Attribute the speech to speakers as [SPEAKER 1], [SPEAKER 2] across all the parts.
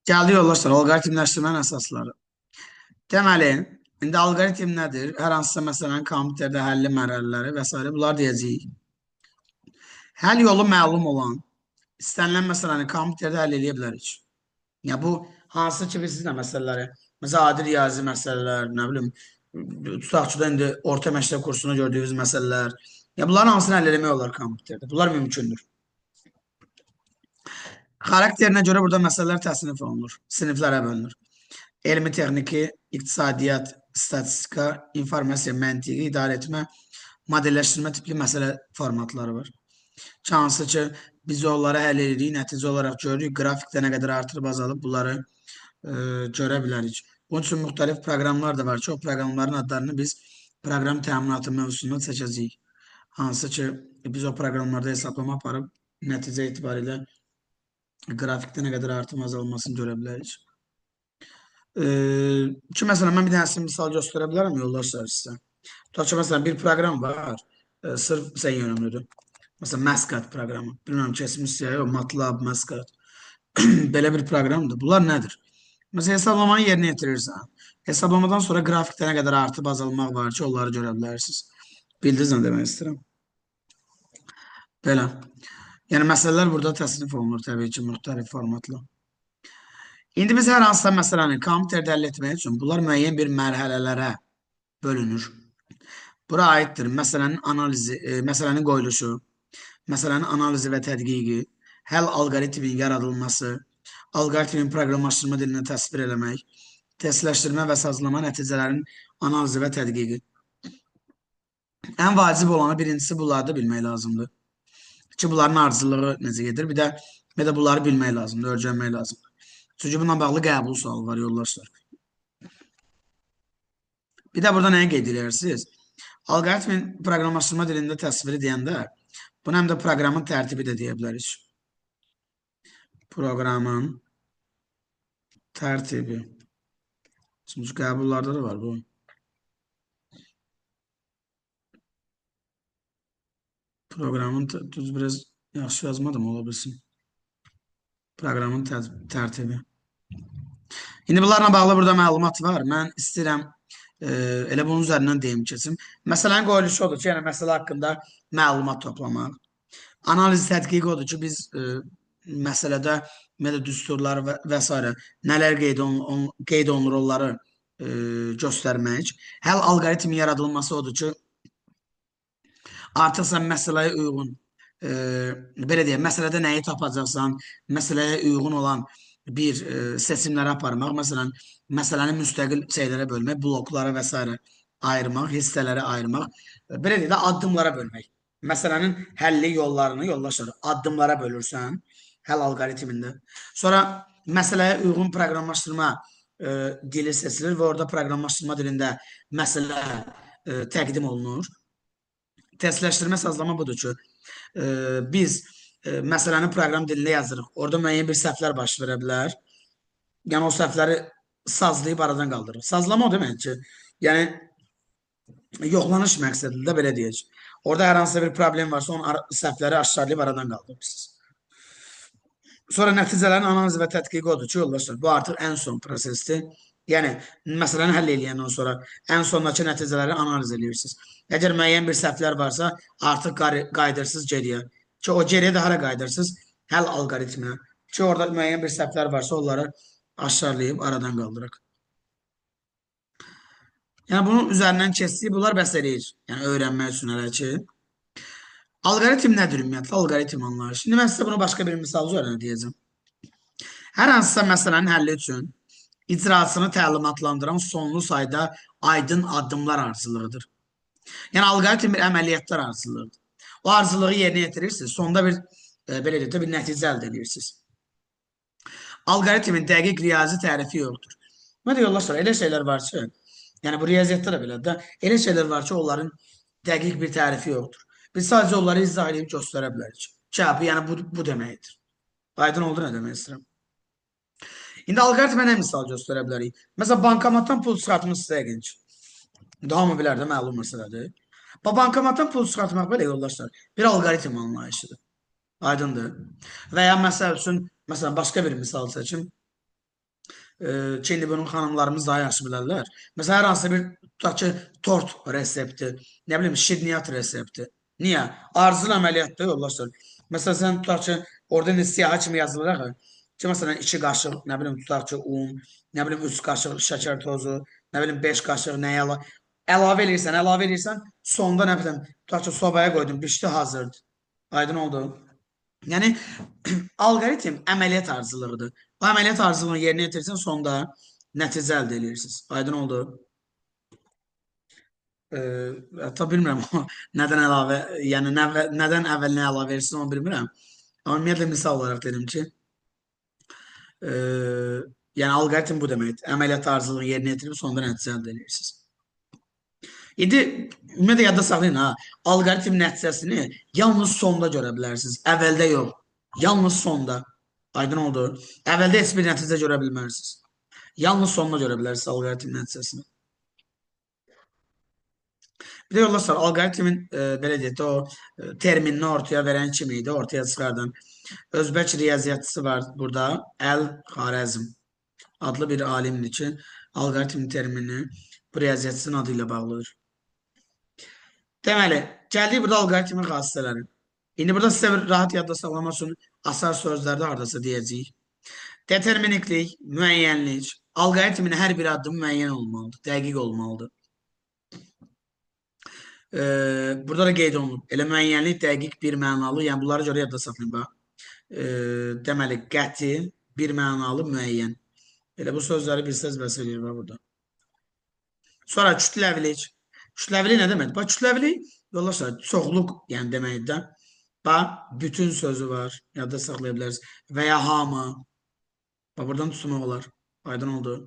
[SPEAKER 1] Gəldi yoldaşlar, alqoritmləşdirmənin əsasları. Deməli, indi alqoritm nədir? Hər hansısa məsələn kompüterdə həlli mərhələləri və s. bunlar deyəcəyik. Həll yolu məlum olan istənilən məsələni kompüterdə həll edə bilərik. Ya bu hansı ki biz nə məsələləri, məsələn adi riyazi məsələlər, nə bilim, tutaq ki da indi orta məktəb kursunda gördüyümüz məsələlər. Ya bunların hamısını həll etmək olar kompüterdə. Bunlar mümkündür. Xarakterinə görə burada məsələlər təsnif olunur, siniflərə bölünür. Elmi texniki, iqtisadiyyat, statistika, informasiya, məntiqi, idarə etmə, modelləşdirmə tipli məsələ formatları var. Hansı ki, biz onları həll edirik, nəticə olaraq görürük, qrafikdə nə qədər artırıb azalıb bunları görə bilərik. Bunun üçün müxtəlif proqramlar da var ki, o proqramların adlarını biz proqram təminatı mövzusunda çəkəcəyik. Hansı ki, biz o proqramlarda hesablama aparıb nəticə etibarilə qrafikdə nə qədər artım azalmasını görə bilərik. Ki məsələn mən bir dənə misal göstərə bilərəm yoldaşlar sizə. Tutaq ki məsələn bir proqram var, sırf sən yönümlüdür. Məsələn Mascot proqramı. Bilmirəm keçmişsə ya, MATLAB, Mascot. Belə bir proqramdır. Bunlar nədir? Məsələn hesablamanı yerinə yetirirsən. Hesablamadan sonra qrafikdə nə qədər artıb azalmaq var ki, onları görə bilərsiniz. Bildiniz nə demək istəyirəm? Belə. Yəni məsələlər burada təsnif olunur təbii ki, müxtəlif formatla. İndi biz hər hansısa məsələni kompüterdə həll etmək üçün bunlar müəyyən bir mərhələlərə bölünür. Bura aiddir məsələnin analizi, məsələnin qoyuluşu, məsələnin analizi və tədqiqi, həll alqoritminin yaradılması, alqoritmin proqramlaşdırma dilini təsvir eləmək, testləşdirmə və sazlama nəticələrinin analizi və tədqiqi. Ən vacib olanı birincisi bunları da bilmək lazımdır. Ki bunların ardıcılığı necə gedir, bir də bunları bilmək lazımdır, öyrənmək lazımdır. Çünki bununla bağlı qəbul sualı var yoldaşlar. Bir də burada nəyə qeyd edirsiniz? Alqoritmin proqramlaşdırma dilində təsviri deyəndə bunu həm də proqramın tərtibi də deyə bilərik. Proqramın tərtibi. Çünki qəbullarda da var bu. Proqramın düz biraz yaxşı yazmadım ola bilsin. Proqramın tərtibi. İndi bunlarla bağlı burada məlumat var. Mən istəyirəm elə bunun üzərindən deyim keçim. Məsələnin qoyuluşu odur ki, yəni məsələ haqqında məlumat toplamaq. Analiz tədqiqi odur ki, biz məsələdə düsturlar və s. nələr qeyd olunur onları göstərmək. Həll alqoritmin yaradılması odur ki, artıq sən məsələyə uyğun, belə deyək, məsələdə nəyi tapacaqsan, məsələyə uyğun olan bir seçimləri aparmaq, məsələn, məsələni müstəqil şeylərə bölmək, bloklara və s. ayırmaq, hissələrə ayırmaq, belə deyək də addımlara bölmək. Məsələnin həlli yollarını yoldaşlar addımlara bölürsən, həll alqoritmində. Sonra məsələyə uyğun proqramlaşdırma dili seçilir və orada proqramlaşdırma dilində məsələ təqdim olunur. Testləşdirmə sazlama budur ki, biz məsələni proqram dilində yazırıq. Orada müəyyən bir səhvlər baş verə bilər. Yəni o səhvləri sazlayıb aradan qaldırır. Sazlama o demək ki, yəni yoxlanış məqsədində belə deyək. Orada hər hansısa bir problem varsa, onun səhvləri aşkarlayıb aradan qaldırırsınız. Sonra nəticələrin analizi və tədqiqi odur ki, yoldaşlar, bu artıq ən son prosesdir. Yəni, məsələni həll eləyəndən sonra ən sondakı nəticələri analiz edirsiniz. Əgər müəyyən bir səhvlər varsa, artıq qayıdırsınız geriyə. Ki, o geriyə də hara qayıdırsınız? Həll alqoritminə. Ki, orada müəyyən bir səhvlər varsa, onları aşkarlayıb aradan qaldıraq. Yəni, bunun üzərindən keçsək, bunlar bəs eləyir. Yəni, öyrənmək üçün hələ ki. Alqoritm nədir ümumiyyətlə? Alqoritm anlayışı. Şimdi mən sizə bunu başqa bir misal üzərinə deyəcəm. Hər hansısa məsələnin həlli üçün icrasını təlimatlandıran sonlu sayda aydın addımlar ardıcılığıdır. Yəni, alqoritm bir əməliyyatlar ardıcılığıdır. O ardıcılığı yerinə yetirirsiniz. Sonda bir, belə deyək də, bir nəticə əldə edirsiniz. Alqoritmin dəqiq riyazi tərifi yoxdur. Mədə yoldaşlar, elə şeylər var ki, yəni bu riyaziyyatda da belədir də, elə şeylər var ki, onların dəqiq bir tərifi yoxdur. Biz sadəcə onları izah edib göstərə bilərik. Cavabı, yəni bu deməkdir. Aydın oldu nə demək istəyirəm. İndi alqoritmə nə misal göstərə bilərik? Məsələn, bankomatdan pul çıxartmışsınız yəqin ki. Daha mı bilər də məlum məsələdir. Bankomatdan pul çıxartmaq belə yoldaşlar, bir alqoritm anlayışıdır. Aydındır. Və ya məsəl üçün, məsələn, başqa bir misal çəkim. Şimdi bunun xanımlarımız daha yaxşı bilərlər. Məsələn, hər hansı bir tutaq ki, tort resepti, nə bilim, şirniyyat resepti. Niyə? Arzul əməliyyatda yoldaşlar. Məsələn, sən tutaq ki, orada indi siyahı kimi yazılır axı. Ki, məsələn, 2 qaşıq, nə bilim, tutaq ki, un, nə bilim, 3 qaşıq şəkər tozu, nə bilim, 5 qaşıq nəyə əlavə edirsən, sonda nə bilim, tutaq ki, sobaya qoydun, bişdi, hazırdır. Aydın oldu. Yəni alqoritm əməliyyat arzuluğudur. O əməliyyat arzuluğunu yerinə yetirsən, sonda nəticə əldə edirsiniz. Aydın oldu. Hətta bilmirəm nədən əlavə, yəni nədən əvvəlinə əlavə edirsin, onu bilmirəm. Amma ümumiyyətlə misal olaraq dedim ki, e, yəni alqoritm bu deməkdir. Əməliyyat arzuluğunu yerinə yetirib sonda nəticə əldə edirsiniz. İndi ümumiyyətlə yadda saxlayın ha, alqoritm nəticəsini yalnız sonda görə bilərsiniz. Əvvəldə yox. Yalnız sonda. Aydın oldu. Əvvəldə heç bir nəticə görə bilmərsiniz. Yalnız sonuna görə bilərsiniz alqoritm nəticəsini. Bir də yoldaşlar, alqoritmin belə deyək də, o terminini ortaya verən kim idi, ortaya çıxardan. Özbək riyaziyyatçısı var burada, Əl-Xarəzm adlı bir alimdir ki, alqoritm terminini bu riyaziyyatçının adı ilə bağlıdır. Deməli, gəldik burada alqoritmin xassələri. İndi burada sizə bir rahat yadda saxlamaq üçün asar sözlərdə hardasa deyəcəyik. Determiniklik, müəyyənlik, alqoritmin hər bir addımı müəyyən olmalıdır, dəqiq olmalıdır. Burada da qeyd olunub. Elə müəyyənlik, dəqiq, bir mənalı, yəni bunları görə yadda saxlayın, bax. Deməli, qəti, bir mənalı, müəyyən. Elə bu sözləri bilsəz bəs edir burada. Sonra kütləvilik. Kütləvilik nə deməkdir? Bax, kütləvilik, yoldaşlar, çoxluq, yəni deməkdir də. Bax, bütün sözü var, yadda saxlaya bilərsiniz. Və ya hamı. Bax, buradan tutmaq olar. Aydın oldu.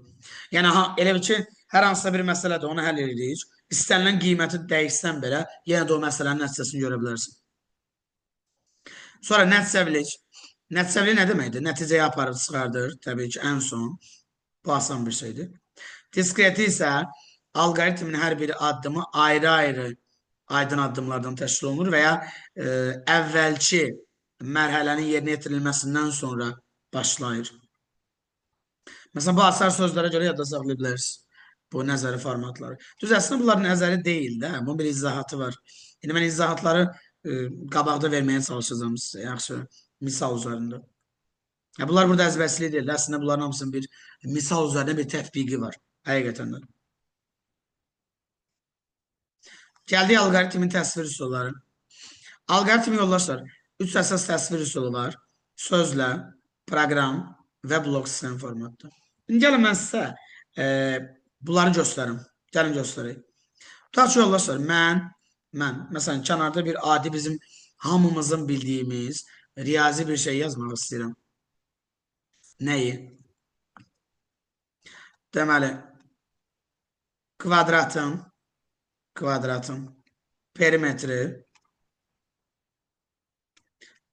[SPEAKER 1] Yəni, elə bir ki, hər hansısa bir məsələdir, onu həll edirik. İstənilən qiyməti dəyişsən belə, yenə də o məsələnin nəticəsini görə bilərsin. Sonra nəticəvilik. Nəticəvilik nə deməkdir? Nəticəyə aparıb çıxardır, təbii ki, ən son. Bu asan bir şeydir. Diskreti isə alqoritmin hər bir addımı ayrı-ayrı aydın addımlardan təşkil olunur və ya əvvəlki mərhələnin yerinə yetirilməsindən sonra başlayır. Məsələn, bu asar sözlərə görə yadda saxlaya bilərsiniz. Bu nəzəri formatları. Düz əslində bunlar nəzəri deyil də, bunun bir izahatı var. İndi mən izahatları qabaqda verməyə çalışacağım sizə, yaxşı, misal üzərində. Bunlar burada əzbərsizlik deyil. Əslində bunların hamısının bir misal üzərində bir tətbiqi var. Həqiqətən də. Gəldik alqoritmin təsvir üsulları. Alqoritm yoldaşlar, 3 əsas təsvir üsulu var. Sözlə, proqram və blok sistem formatda. İndi gəlin mən sizə bunları göstərim. Gəlin göstərək. Tutaq ki, yoldaşlar, mən məsələn, kənarda bir adi bizim hamımızın bildiyimiz riyazi bir şey yazmaq istəyirəm. Nəyi? Deməli, kvadratın perimetri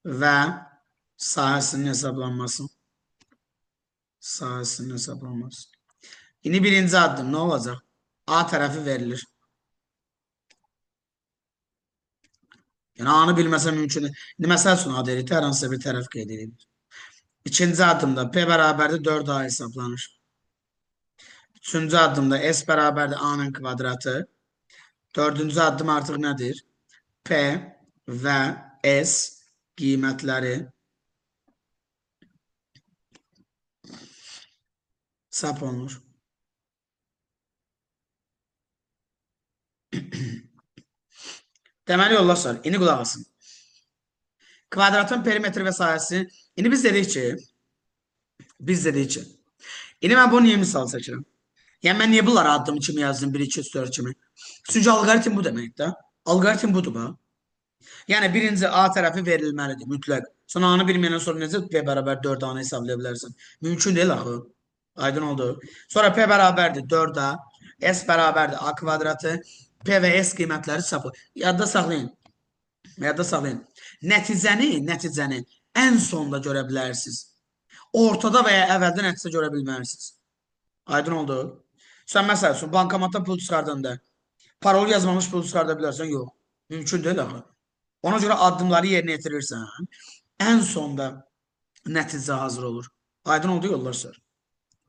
[SPEAKER 1] və sahəsinin hesablanması. İndi birinci addım nə olacaq? A tərəfi verilir. Yəni, A-nı bilməsə mümkündür. İndi, məsəl üçün, A deyirik, hər hansısa bir tərəf qeyd edilir. İkinci addımda P bərabərdir 4A hesablanır. Üçüncü addımda S bərabərdir A-nın kvadratı. Dördüncü addım artıq nədir? P və S qiymətləri çap olunur. Deməli, yoldaşlar, indi qulaq asın. Kvadratın perimetri və sahəsi. İndi biz dedik ki, indi mən bunu niyə misal çəkirəm? Yəni, mən niyə bunları addım kimi yazdım, 1, 2, 3, 4 kimi? Çünki alqoritm bu deməkdir də. Alqoritm budur, bax. Yəni, birinci A tərəfi verilməlidir, mütləq. Sonra A-nı bilməyəndən sonra necə P bərabər 4A-nı hesablaya bilərsən? Mümkün deyil, axı. Aydın oldu. Sonra P bərabərdir 4A, S bərabərdir A kvadratı, P və S qiymətləri çapı. Yadda saxlayın. Nəticəni ən sonda görə bilərsiniz. Ortada və ya əvvəldə nəticə görə bilmərsiniz. Aydın oldu. Sən məsəl üçün bankomatda pul çıxardanda parol yazmamış pul çıxarda bilərsən? Yox. Mümkün deyil axı. Ona görə addımları yerinə yetirirsən. Ən sonda nəticə hazır olur. Aydın oldu yoldaşlar.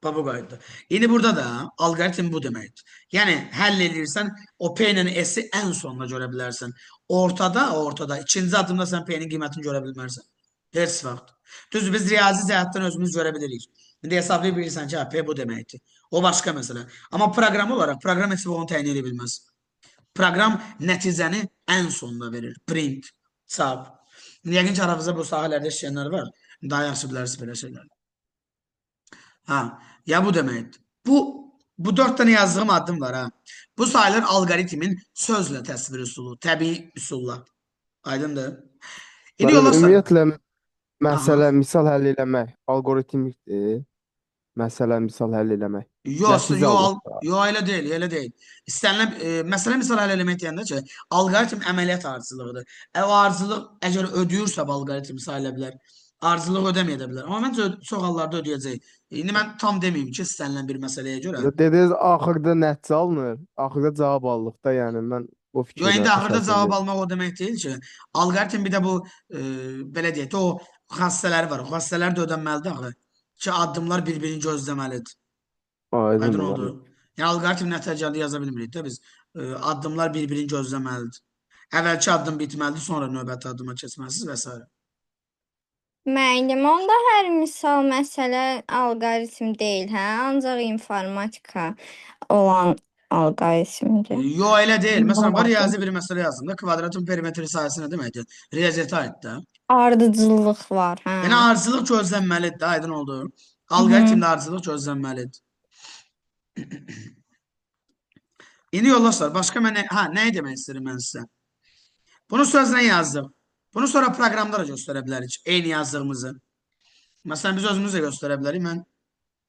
[SPEAKER 1] Bu qayıtdı. İndi burada da algoritm bu deməkdir. Yəni həll edirsən, o P ilə S-i ən sonuna görə bilərsən. Ortada ikinci addımda sən P-nin qiymətini görə bilmərsən. Heç vaxt. Düzdür, biz riyazi cəhətdən özümüz görə bilirik. İndi hesablaya bilirsən ki, P bu deməkdir. O başqa məsələ. Amma proqram olaraq proqram heç onu təyin edə bilməz. Proqram nəticəni ən sonunda verir. Print, çap. Yəqin ki, aranızda bu sahələrdə işləyənlər var. Daha yaxşı bilərsiniz belə şeylər. Ha, ya bu deməkdir. Bu dörd tane yazdığım addım var ha. Bu sayılır algoritmin sözlə təsvir üsulu, təbii üsulla. Aydındır. İndi
[SPEAKER 2] Bəli,
[SPEAKER 1] yoldaşlar.
[SPEAKER 2] ümumiyyətlə
[SPEAKER 1] Aha.
[SPEAKER 2] məsələ misal həll eləmək alqoritmikdir. Məsələ misal həll eləmək.
[SPEAKER 1] Yox,
[SPEAKER 2] Nəticə almaq da.
[SPEAKER 1] yo, elə deyil, elə deyil. İstənilən məsələ misal həll eləmək deyəndə ki, alqoritm əməliyyat ardıcılığıdır. O ardıcılıq əgər ödəyirsə bu alqoritm sayıla bilər. Ardıcılıq ödəməyə də bilər. Amma məncə çox hallarda ödəyəcək. İndi mən tam deməyim ki, istənilən bir məsələyə görə.
[SPEAKER 2] Dediniz axırda nəticə alınır. Axırda cavab aldıqda, yəni mən o
[SPEAKER 1] Yo, indi
[SPEAKER 2] fikirlə
[SPEAKER 1] axırda cavab
[SPEAKER 2] şəxsən
[SPEAKER 1] almaq o demək deyil ki, alqoritm bir də bu belə deyək də, o xassələri var. O xassələr də ödənməlidir axı. Ki, addımlar bir-birini gözləməlidir. Aydın
[SPEAKER 2] aydındır
[SPEAKER 1] oldu.
[SPEAKER 2] bəli.
[SPEAKER 1] Yəni alqoritm nəticəli yaza bilmirik də biz. Addımlar bir-birini gözləməlidir. Əvvəlki addım bitməlidir, sonra növbəti addıma keçməlisiniz və s.
[SPEAKER 3] Müəllim, onda hər misal məsələ alqoritm deyil, hə? Ancaq informatika olan alqoritmdir.
[SPEAKER 1] Yo, elə deyil. Məsələn, var riyazi bir məsələ yazdım da, kvadratın perimetri sayəsi nə deməkdir? Riyaziyyata aid də.
[SPEAKER 3] Ardıcıllıq var, hə?
[SPEAKER 1] Yəni ardıcıllıq gözlənməlidir də, aydın oldu.
[SPEAKER 3] Hı.
[SPEAKER 1] Alqoritmdə ardıcıllıq gözlənməlidir. İndi yoldaşlar, başqa mən nəyi demək istəyirəm mən sizə? Bunu sözlə yazdım. Bunu sonra proqramda da göstərə bilərik. Eyni yazdığımızı. Məsələn, biz özümüz də göstərə bilərik. Mən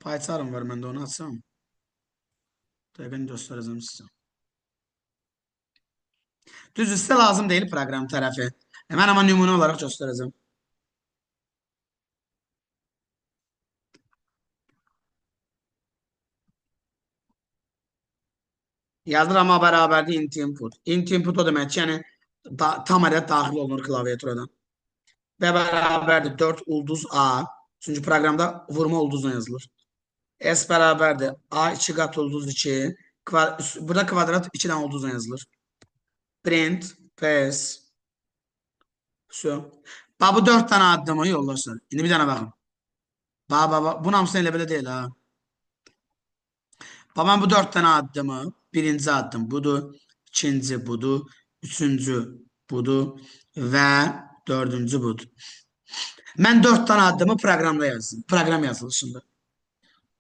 [SPEAKER 1] PyCharm var, mən də onu açsam. Dəqiqən göstərəcəm sizə. Düzdür, sizə lazım deyil proqram tərəfi. Mən amma nümunə olaraq göstərəcəm. Yazdıram A bərabərdir int input. Int input o demək ki, yəni tam ədəd daxil olunur klaviaturadan. Və bərabərdir 4 ulduz A. Çünki proqramda vurma ulduzla yazılır. S bərabərdir A2 qat ulduz 2. Burada kvadrat 2 dənə ulduzla yazılır. Print, PS. Bax, bu 4 dənə addımı yoldaşlar. İndi bir dənə baxın. Bax, bunun hamısını elə belə deyil ha. Bax, mən bu 4 dənə addımı, birinci addım budur, ikinci budur, üçüncü budur və dördüncü budur. Mən 4 dənə addımı proqramda yazdım. Proqram yazılışında.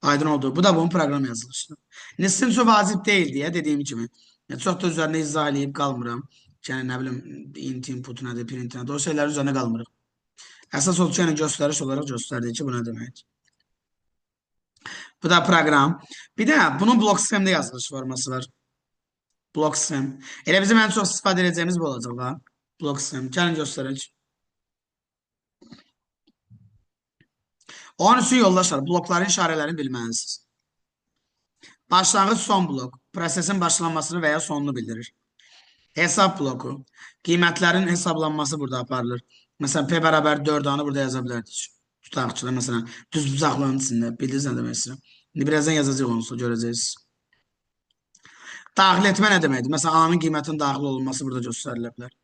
[SPEAKER 1] Aydın oldu. Bu da bunun proqram yazılışında. Sizin üçün vacib deyil deyə dediyim kimi. Çox da üzərində izah eləyib qalmıram. Yəni, nə bilim, int input nədir, print nədir, o şeylər üzərində qalmırıq. Əsas odur ki, yəni göstəriş olaraq göstərdik ki, bu nə deməkdir. Bu da proqram. Bir də bunun blok sistemdə yazılış forması var. Blok sistem. Elə bizim ən çox istifadə edəcəyimiz bu olacaq da. Blok sistem. Gəlin göstərək. Onun üçün yoldaşlar, blokların işarələrini bilməlisiniz. Başlanğıc son blok. Prosesin başlanmasını və ya sonunu bildirir. Hesab bloku. Qiymətlərin hesablanması burada aparılır. Məsələn, P bərabər 4-anı burada yaza bilərdik. Tutaq ki, məsələn, düz bucaqlığın içində. Bildiniz nə demək istəyirəm? İndi birazdan yazacaq onu, görəcəksiniz. Daxil etmə nə deməkdir? Məsələn, A-nın qiymətinin daxil olunması burada göstərilə bilər.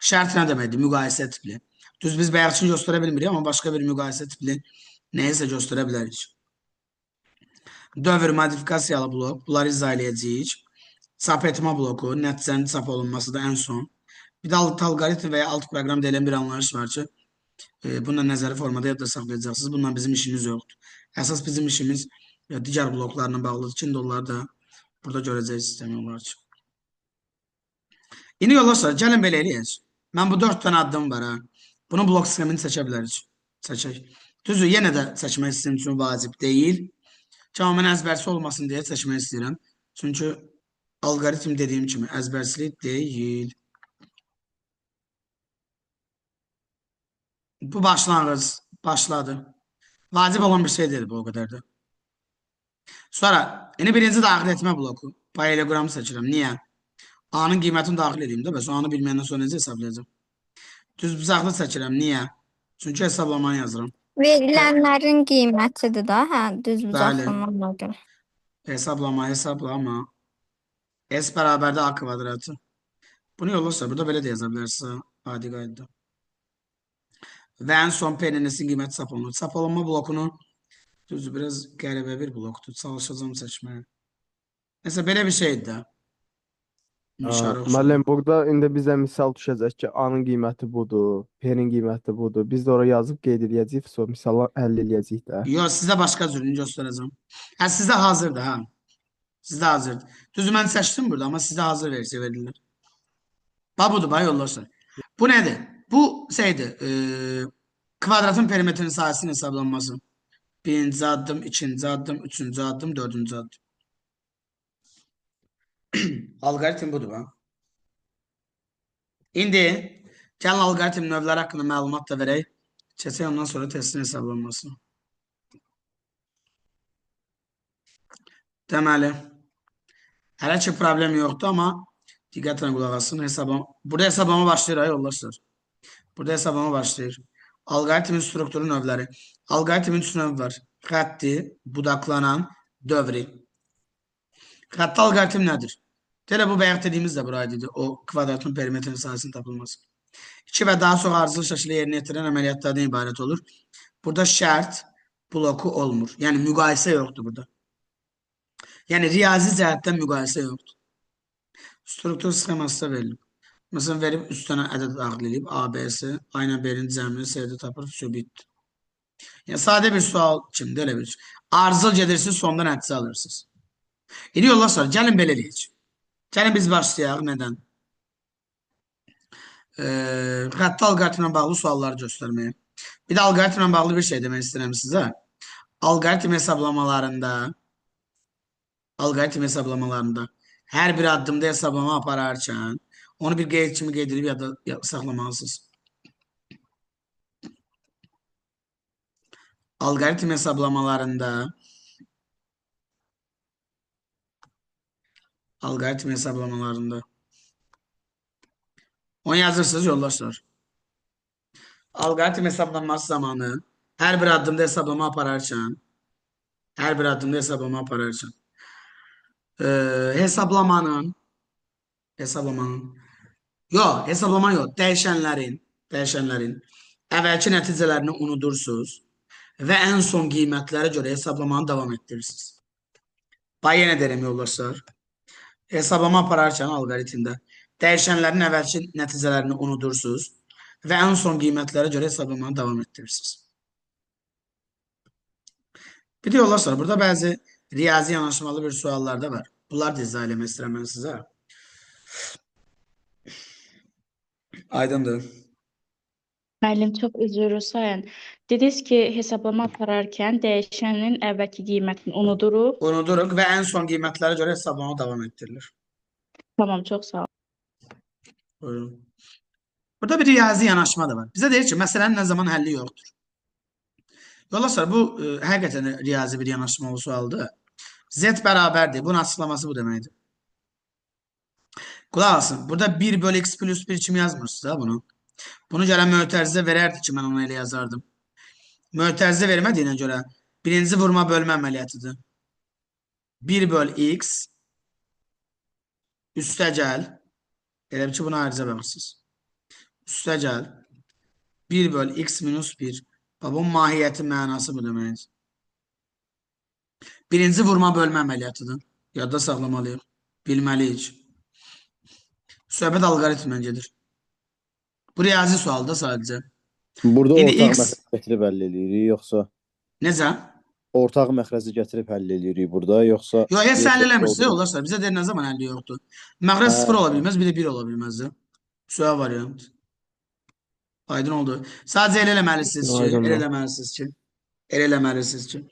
[SPEAKER 1] Şərt nə deməkdir? Müqayisə tipli. Düz biz bayaq üçün göstərə bilmirik, amma başqa bir müqayisə tipli nəyisə göstərə bilərik. Dövr modifikasiyalı blok. Bunları izah eləyəcəyik. Çap etmə bloku. Nəticənin çap olunması da ən son. Bir də alt alqoritm və ya alt proqram deyilən bir anlayış var ki, bununla nəzəri formada yadda saxlayacaqsınız. Bununla bizim işimiz yoxdur. Əsas bizim işimiz digər bloklarla bağlıdır ki, onları da burada görəcəyiz sistemi olaraq. İndi yoldaşlar, gəlin belə eləyək. Mən bu 4 dənə addım var ha. Bunun blok sistemini çəkə bilərik. Çəkək. Düzdür, yenə də çəkmək sizin üçün vacib deyil. Amma mən əzbərsi olmasın deyə çəkmək istəyirəm. Çünki alqoritm dediyim kimi əzbərslik deyil. Bu başlanğıc, başladı. Vacib olan bir şey deyil bu, o qədər də. Sonra, yeni birinci daxil etmə bloku. Paralelogramı seçirəm. Niyə? A-nın qiymətini daxil edeyim də, bəs A-nı bilməyəndən sonra necə hesablayacağım? Düz bucaqlı seçirəm. Niyə? Çünki hesaplamanı yazıram.
[SPEAKER 3] Verilənlərin qiymətidir də, hə, düz
[SPEAKER 1] Bəli.
[SPEAKER 3] bucaqlamana görə.
[SPEAKER 1] Hesablama. S bərabərdə A kvadratı. Bunu yollarsa burada belə də yaza bilərsə adi qaydada. Və ən son P-nin qiyməti çap olunur. Çap olunma blokunu düzdür, biraz qəribə bir blokdur. Çalışacağım seçməyə. Nəsə belə bir şeydir də. İşarə oxşar.
[SPEAKER 2] Müəllim, burada indi bizə misal düşəcək ki, A-nın qiyməti budur, P-nin qiyməti budur. Biz də ora yazıb qeyd edəcəyik, sonra misala həll eləyəcəyik də.
[SPEAKER 1] Yox, sizə başqa cürünü göstərəcəm. Hə, sizdə hazırdır, hə. Sizdə hazırdır. Düzdür, mən seçdim burada, amma sizdə hazır versiya verilir. Bax, budur, bax, yollarsa. Bu nədir? Bu şeydir, kvadratın perimetrinin sahəsinin hesablanması. Birinci addım, ikinci addım, üçüncü addım, dördüncü addım. Alqoritm budur, bax. İndi gəlin alqoritm növləri haqqında məlumat da verək. Keçək ondan sonra testin hesablanması. Deməli, hələ ki problem yoxdur, amma diqqətlə qulaq asın. Burada hesablama başlayır, yoldaşlar. Burada hesablama başlayır. Alqoritmin strukturu növləri. Alqoritmin üç növü var. Xətti, budaklanan, dövri. Xətti alqoritim nədir? Delə bu bayaq dediyimiz də buraydı. O kvadratın perimetrinin sahəsinin tapılması. İki və daha çox ardıcıl şəkildə yerinə yetirən əməliyyatlardan ibarət olur. Burada şərt bloku olmur. Yəni müqayisə yoxdur burada. Yəni riyazi cəhətdən müqayisə yoxdur. Struktur sxeması da verilib. Məsələn, verib üst dənə ədəd daxil edib, A, B, C, aynə B-nin cəmini C-də tapır, bitdi. Yəni, sadə bir sual kimdir, elə bir. Ardıcıl gedirsiniz, sonda nəticə alırsınız. İndi yoldaşlar, gəlin belə deyək. Gəlin biz başlayaq, nədən? Xətti alqoritmlə bağlı sualları göstərməyə. Bir də alqoritmlə bağlı bir şey demək istəyirəm sizə. Alqoritm hesablamalarında hər bir addımda hesablama apararkən onu bir qeyd kimi qeyd edib yadda saxlamalısınız. Alqoritm hesablamalarında onu yazırsınız yoldaşlar. Alqoritm hesablanması zamanı hər bir addımda hesablama apararkən hesablama yox, dəyişənlərin əvvəlki nəticələrini unudursunuz və ən son qiymətlərə görə hesablamanı davam etdirirsiniz. Bax, yenə deyirəm yoldaşlar. Hesablama apararkən alqoritmdə dəyişənlərin əvvəlki nəticələrini unudursunuz və ən son qiymətlərə görə hesablamanı davam etdirirsiniz. Bir də yoldaşlar, burada bəzi riyazi yanaşmalı bir suallar da var. Bunlar da izah eləmək istəyirəm mən sizə. Aydındır.
[SPEAKER 4] Müəllim, çox üzr sayın. Dediniz ki, hesablama apararkən dəyişənin əvvəlki qiymətini unuduruq.
[SPEAKER 1] Unuduruq və ən son qiymətlərə görə hesablama davam etdirilir.
[SPEAKER 4] Tamam, çox sağ ol.
[SPEAKER 1] Buyurun. Burada bir riyazi yanaşma da var. Bizə deyir ki, məsələnin nə zaman həlli yoxdur. Yoldaşlar, bu həqiqətən riyazi bir yanaşmalı sualdır. Z bərabərdir. Bunun açıqlaması bu deməkdir. Qulaq asın. Burada 1 bölü x plus 1 kimi yazmırsınız da bunu. Bunu gələn mötərizə verərdi ki, mən onu elə yazardım. Mötərizə vermədiyinə görə birinci vurma bölmə əməliyyatıdır. 1 böl x üstəgəl, elə ki, buna ayrıca baxırsınız. Üstəgəl 1 böl x minus 1. Bunun mahiyyəti mənası bu deməkdir. Birinci vurma bölmə əməliyyatıdır. Yadda saxlamalıyıq. Bilməliyik. Söhbət alqoritmdən gedir. Bu riyazi sualda sadəcə.
[SPEAKER 5] Burada
[SPEAKER 1] İndi
[SPEAKER 5] ortaq
[SPEAKER 1] X-
[SPEAKER 5] məxrəci gətirib həll eləyirik, yoxsa
[SPEAKER 1] Necə?
[SPEAKER 5] ortaq məxrəci gətirib həll eləyirik burada, yoxsa
[SPEAKER 1] Yox, heç həll eləmirsiniz,
[SPEAKER 5] doldurur?
[SPEAKER 1] yoldaşlar. Bizə deyir nə zaman həlli yoxdur. Məxrəc 0 ola bilməz, bir də 1 ola bilməz. Sual variant. Aydın oldu. Sadəcə elə eləməlisiniz ki,
[SPEAKER 2] Aydındır.
[SPEAKER 1] elə eləməlisiniz ki.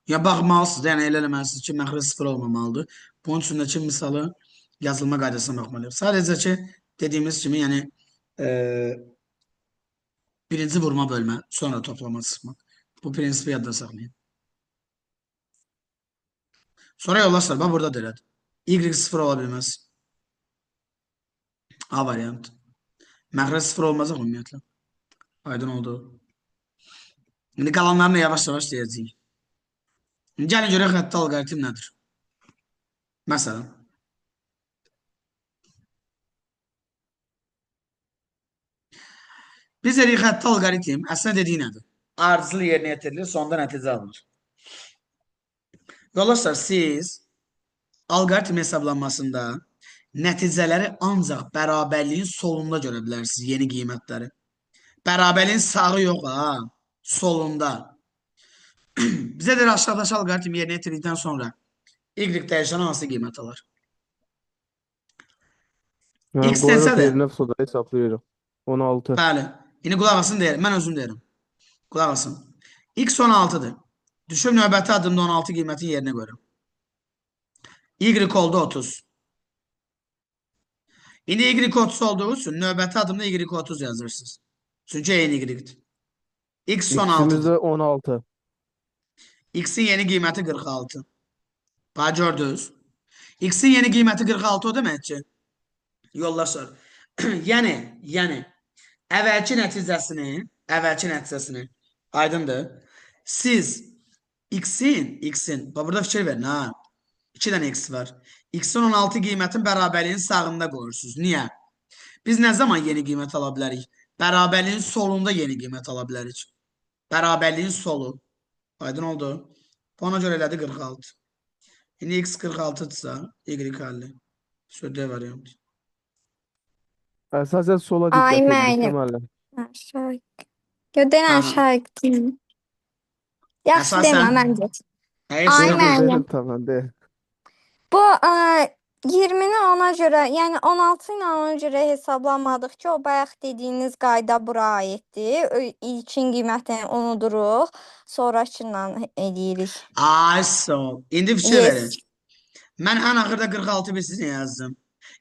[SPEAKER 1] Ya baxmalısınız, yəni elə eləməlisiniz ki, məxrəc 0 olmamalıdır. Bunun üçündəki misalı yazılma qaydasına baxmalıyıq. Sadəcə ki, dediyimiz kimi, yəni birinci vurma bölmə, sonra toplama çıxmaq. Bu prinsipi yadda saxlayın. Sonra yoldaşlar, bax burada deyirəm. Y 0 ola bilməz. A variant. Məxrəc 0 olmaz ümumiyyətlə. Aydın oldu. İndi qalanlarını yavaş-yavaş deyəcəyik. Gəlin görək xətti alqoritm nədir? Məsələn, biz dedik xətti alqoritm əslində dediyi nədir? Ardıcıl yerinə yetirilir, sonda nəticə alınır. Yoldaşlar, siz alqoritm hesablanmasında nəticələri ancaq bərabərliyin solunda görə bilərsiniz, yeni qiymətləri. Bərabərliyin sağı yox, ha, solunda. Bizə deyir, aşağıdakı alqoritm yerinə yetirdikdən sonra y dəyişəni hansı qiymət alır?
[SPEAKER 2] Hə,
[SPEAKER 1] X
[SPEAKER 2] qoyuruq
[SPEAKER 1] desədir,
[SPEAKER 2] yerinə soda hesablayırıq. 16.
[SPEAKER 1] bəli. İndi qulaq asın deyirəm, mən özüm deyirəm. Qulaq asın. X 16'dır. Düşün növbəti adımda 16 qiymətin yerinə qoyuram. Y oldu 30. İndi Y 30 olduğu üçün növbəti adımda Y 30 yazırsınız. Çünki eyni Y-dir. X son
[SPEAKER 2] X'imiz
[SPEAKER 1] 6'dır.
[SPEAKER 2] də 16.
[SPEAKER 1] X'in yeni qiyməti 46. Bax gördünüz. X'in yeni qiyməti 46 o demək ki, yoldaşlar. yəni əvvəlki nəticəsini aydındır. Siz X'in, burada fikir verin ha. 2 dənə X var. X'in 16 qiymətin bərabərliyin sağında qoyursunuz. Niyə? Biz nə zaman yeni qiymət ala bilərik? Bərabərliyin solunda yeni qiymət ala bilərik. Bərabərliyin solu. Aydın oldu. Ona görə elədi 46. İndi X 46-dırsa, Y 50. Sözdəyə variant.
[SPEAKER 2] Əsasən sola
[SPEAKER 3] Ay
[SPEAKER 2] diqqət edirik,
[SPEAKER 3] müəllim.
[SPEAKER 2] müəllim.
[SPEAKER 3] Aşağı. Gödən
[SPEAKER 1] Aha.
[SPEAKER 3] aşağı gittim. Yaxşı
[SPEAKER 1] Əsasən-
[SPEAKER 3] demə məncə.
[SPEAKER 1] Hayır,
[SPEAKER 3] Ay
[SPEAKER 1] sen-
[SPEAKER 3] müəllim.
[SPEAKER 2] Tamam, de.
[SPEAKER 3] Bu 20-ni ona görə, yəni 16 ilə ona görə hesablamadıq ki, o bayaq dediyiniz qayda bura aiddir. İlkin qiymətini unuduruq, sonrakından eləyirik.
[SPEAKER 1] Ay sol. İndi fikir
[SPEAKER 3] Yes.
[SPEAKER 1] verin. Mən ən axırda 46 bilsiniz yazdım.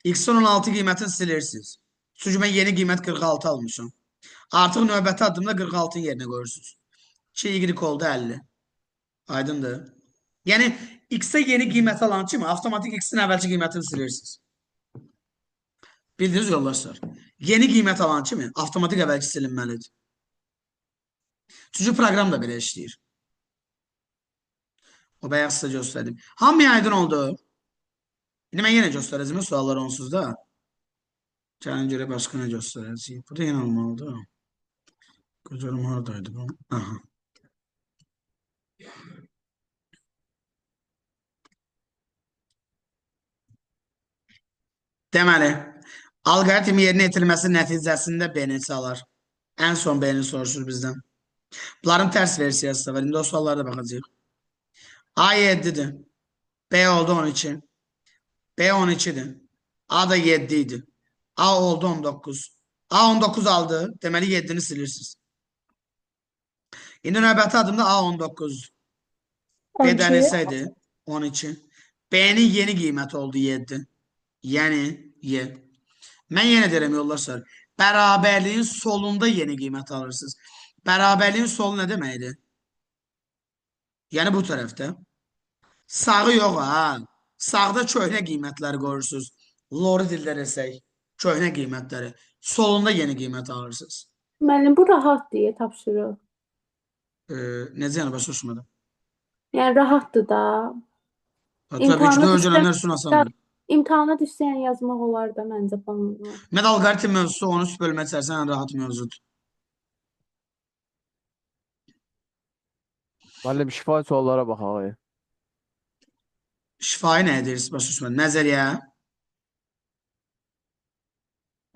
[SPEAKER 1] X-in 16 qiymətini silirsiniz. Çünki mən yeni qiymət 46 almışım. Artıq növbəti addımda 46-ın yerinə qoyursunuz. 2 Y oldu 50. Aydındır. Yəni X-ə yeni qiymət alan kimi avtomatik X-in əvvəlki qiymətini silirsiniz. Bildiniz yoldaşlar. Yeni qiymət alan kimi avtomatik əvvəlki silinməlidir. Çünki proqram da belə işləyir. O bayaq sizə göstərdim. Hamıya aydın oldu. İndi mən yenə göstərəcəm suallar onsuz da. Gəlin görə başqa nə göstərəcəyik. Bu da yenə olmalıdır. Gözlərim haradaydı bu? Aha. Deməli, alqoritm yerinə yetirilməsi nəticəsində B-ni çalar. Ən son B-ni soruşur bizdən. Bunların tərs versiyası da var. İndi o suallara da baxacağıq. A 7'dir. B oldu 12. B 12'dir. A da 7 idi. A oldu 19. A 19 aldı. Deməli 7'ni silirsiniz. İndi növbəti adımda A 19. B-dən
[SPEAKER 4] 12.
[SPEAKER 1] neçəydi? 12. B-nin yeni qiyməti oldu 7. Yəni Y. Mən yenə deyirəm yoldaşlar. Bərabərliyin solunda yeni qiymət alırsınız. Bərabərliyin solu nə deməkdir? Yəni bu tərəfdə. Sağı yox ha. Sağda köhnə qiymətləri qoyursunuz. Lori dildə desək, köhnə qiymətləri. Solunda yeni qiymət alırsınız.
[SPEAKER 6] Müəllim, bu rahat deyə tapşırıq.
[SPEAKER 1] Necə yəni başa düşmədim.
[SPEAKER 6] Yəni rahatdır da.
[SPEAKER 1] Tabii ki
[SPEAKER 6] İmtahanı
[SPEAKER 1] də öncələr
[SPEAKER 6] düşsə-
[SPEAKER 1] üçün asandır.
[SPEAKER 6] İmtahana düşsən yazmaq olar da məncə planla.
[SPEAKER 1] Mən alqoritm mövzusu 13 bölmə içərisində ən rahat mövzudur.
[SPEAKER 2] Müəllim, şifahi suallara baxaq.
[SPEAKER 1] Şifahi nə edirsiniz başa düşmədim. Nəzəriyyə.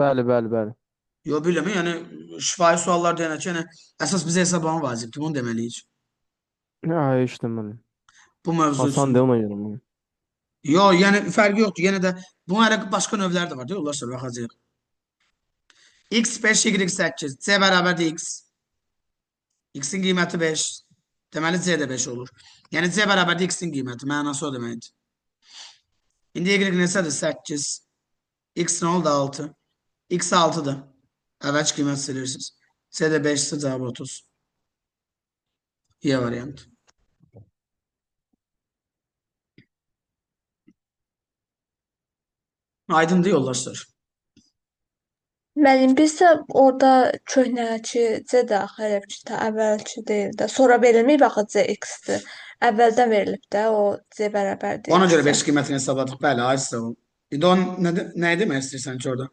[SPEAKER 2] Bəli.
[SPEAKER 1] Yox bilmirəm, yəni şifahi suallar deyənə ki, yəni əsas bizə hesablama vacibdir. Bunu deməliyik.
[SPEAKER 2] Hə, işte müəllim.
[SPEAKER 1] Bu mövzu üçün.
[SPEAKER 2] Asan deyil ona görə. müəllim.
[SPEAKER 1] Yox, yəni fərqi yoxdur. Yenə də bunun hələ başqa növləri də var, deyə yoldaşlar baxacağıq. X 5, Y 8. C bərabərdir X. X-in qiyməti 5. Deməli C də 5 olur. Yəni C bərabərdir X-in qiyməti. Mənası o deməkdir. İndi Y neçədir? 8. X nə oldu? 6. X 6-dır. Əvvəlki qiymət silirsiniz. C də 5-dir, cavab 30. Y variant. Aydındır yoldaşlar.
[SPEAKER 6] Müəllim, bizsə orada köhnəçi C də axı elə bir şey, əvvəlki deyil də. Sonra verilməyib axı C x-dir. Əvvəldən verilib də o C bərabərdir
[SPEAKER 1] Ona görə
[SPEAKER 6] x-ə.
[SPEAKER 1] 5 qiymətini hesabladıq. Bəli, ay sağ ol. İndi o nə demək istəyirsən ki orada?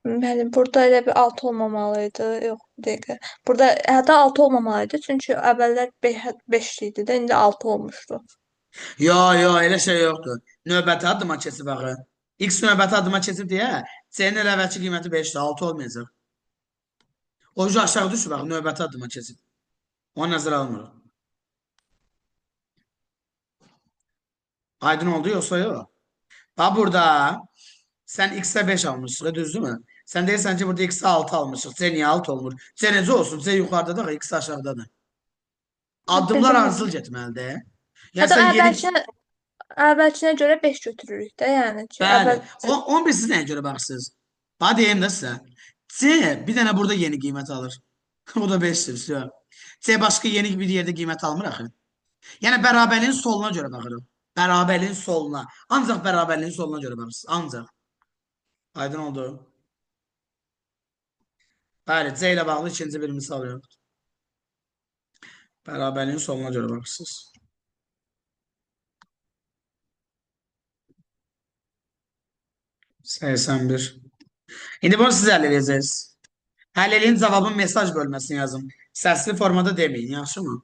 [SPEAKER 6] Müəllim, burada elə bir 6 olmamalıydı. Yox, bir dəqiqə. Burada hətta 6 olmamalıydı, çünki əvvəllər 5 idi də, indi 6 olmuşdu.
[SPEAKER 1] Yo, yo, elə şey yoxdur. Növbəti addıma keçib axı. X növbəti addıma keçib deyə C-nin elə əvvəlki qiyməti 5-dir, 6 olmayacaq. O yüzden aşağı düşür bak, növbəti addıma keçib. Onu nəzərə almırıq. Aydın oldu yoxsa yox? Bax burada sən x-ə 5 almışsın, düzdürmü? Sən deyirsən ki, burada x-ə 6 almışıq. C niyə 6 olmur? C necə olsun? C yuxarıdadır, x aşağıdadır. Addımlar
[SPEAKER 6] Bizim
[SPEAKER 1] ardıcıl getməlidir. Yəni
[SPEAKER 6] hətta
[SPEAKER 1] sən yeni...
[SPEAKER 6] əvvəlkinə görə 5 götürürük də, yəni ki,
[SPEAKER 1] Bəli.
[SPEAKER 6] əvvəl
[SPEAKER 1] 11 siz nəyə görə baxırsınız? Bax deyim də sizə. C bir dənə burada yeni qiymət alır. Bu da 5'dir. C başqa yeni bir yerdə qiymət almır axı. Yəni bərabərliyin soluna görə baxırıq. Bərabərliyin soluna. Ancaq bərabərliyin soluna görə baxırsınız. Ancaq. Aydın oldu. Bəli, C ilə bağlı ikinci bir misal yoxdur. Bərabərliyin soluna görə baxırsınız. %81. İndi bunu siz həll edəcəksiniz. Həll edin, cavabın mesaj bölməsini yazın. Səsli formada deməyin, yaxşı mı?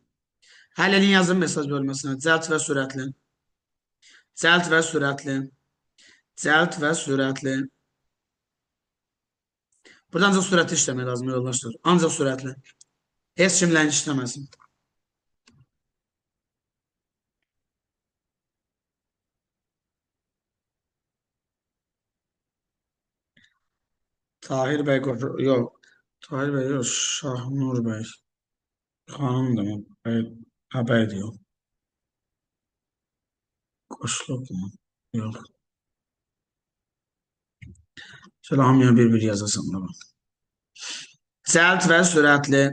[SPEAKER 1] Həll edin, yazın mesaj bölməsinə. Cəld və sürətli. Cəld və sürətli. Cəld və sürətli. Burada ancaq sürətli işləmək lazım yoldaşlar. Ancaq sürətli. Heç kimlərin işləməsin. Tahir bəy yox. Tahir bəy yox. Şahnur bəy. Xanım demək. Bəy diyor. Qoşulub mu? Yox. Şöyle hamıya bir yazasam da bak. Cəld və sürətli.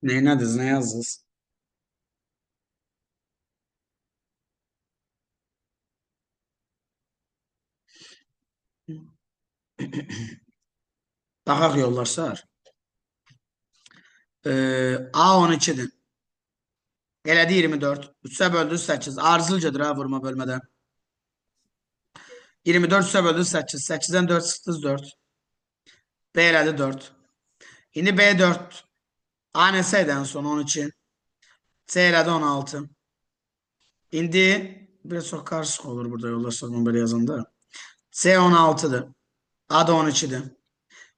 [SPEAKER 1] Neynədiniz, nə yazdınız? Baxaq yoldaşlar. A12'dir. Elədi 24. 3'ə böldü 8. Arızlıcadır ha vurma bölmədə. 24 3'ə böldü 8. 8'dən 4 çıxdı 4. B elədi 4. İndi B4. A neçəydi en son 12. C elədi 16. İndi biraz çok karışık olur burada yoldaşlar bunu böyle yazanda. C 16'dır. A da 12'dir.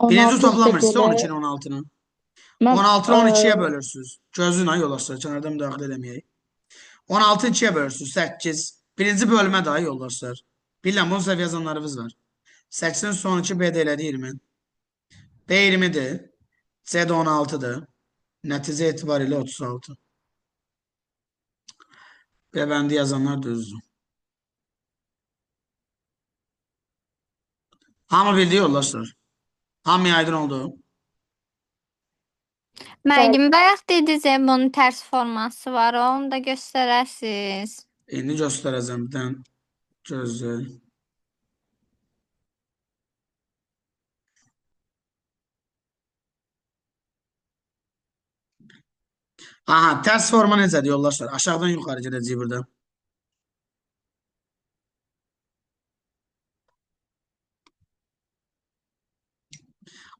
[SPEAKER 1] Birinci
[SPEAKER 4] 16
[SPEAKER 1] toplamır
[SPEAKER 4] isə
[SPEAKER 1] 12'nin
[SPEAKER 4] belə
[SPEAKER 1] 16'nı.
[SPEAKER 4] mən
[SPEAKER 1] 16'ı 12'ye bölürsünüz. Gözün ha yoldaşlar. Kənarda müdaxilə eləməyək. 16'ı 2'ye bölürsünüz. 8. Birinci bölme daha yoldaşlar. Bilən bunun səhv yazanlarımız var. 8'in son 2 B də elədi 20. B 20'dir. C də 16'dır. Nəticə etibarilə 36. B bəndi yazanlar düzdür. Hamı bildi yoldaşlar. Hamı aydın oldu.
[SPEAKER 3] Müəllim, bayaq dediniz bunun tərs forması var, onu da göstərəsiniz.
[SPEAKER 1] İndi göstərəcəm bir dən. Gözləyin. Aha, tərs forma necədir yoldaşlar? Aşağıdan yuxarı gedəcəyik burada.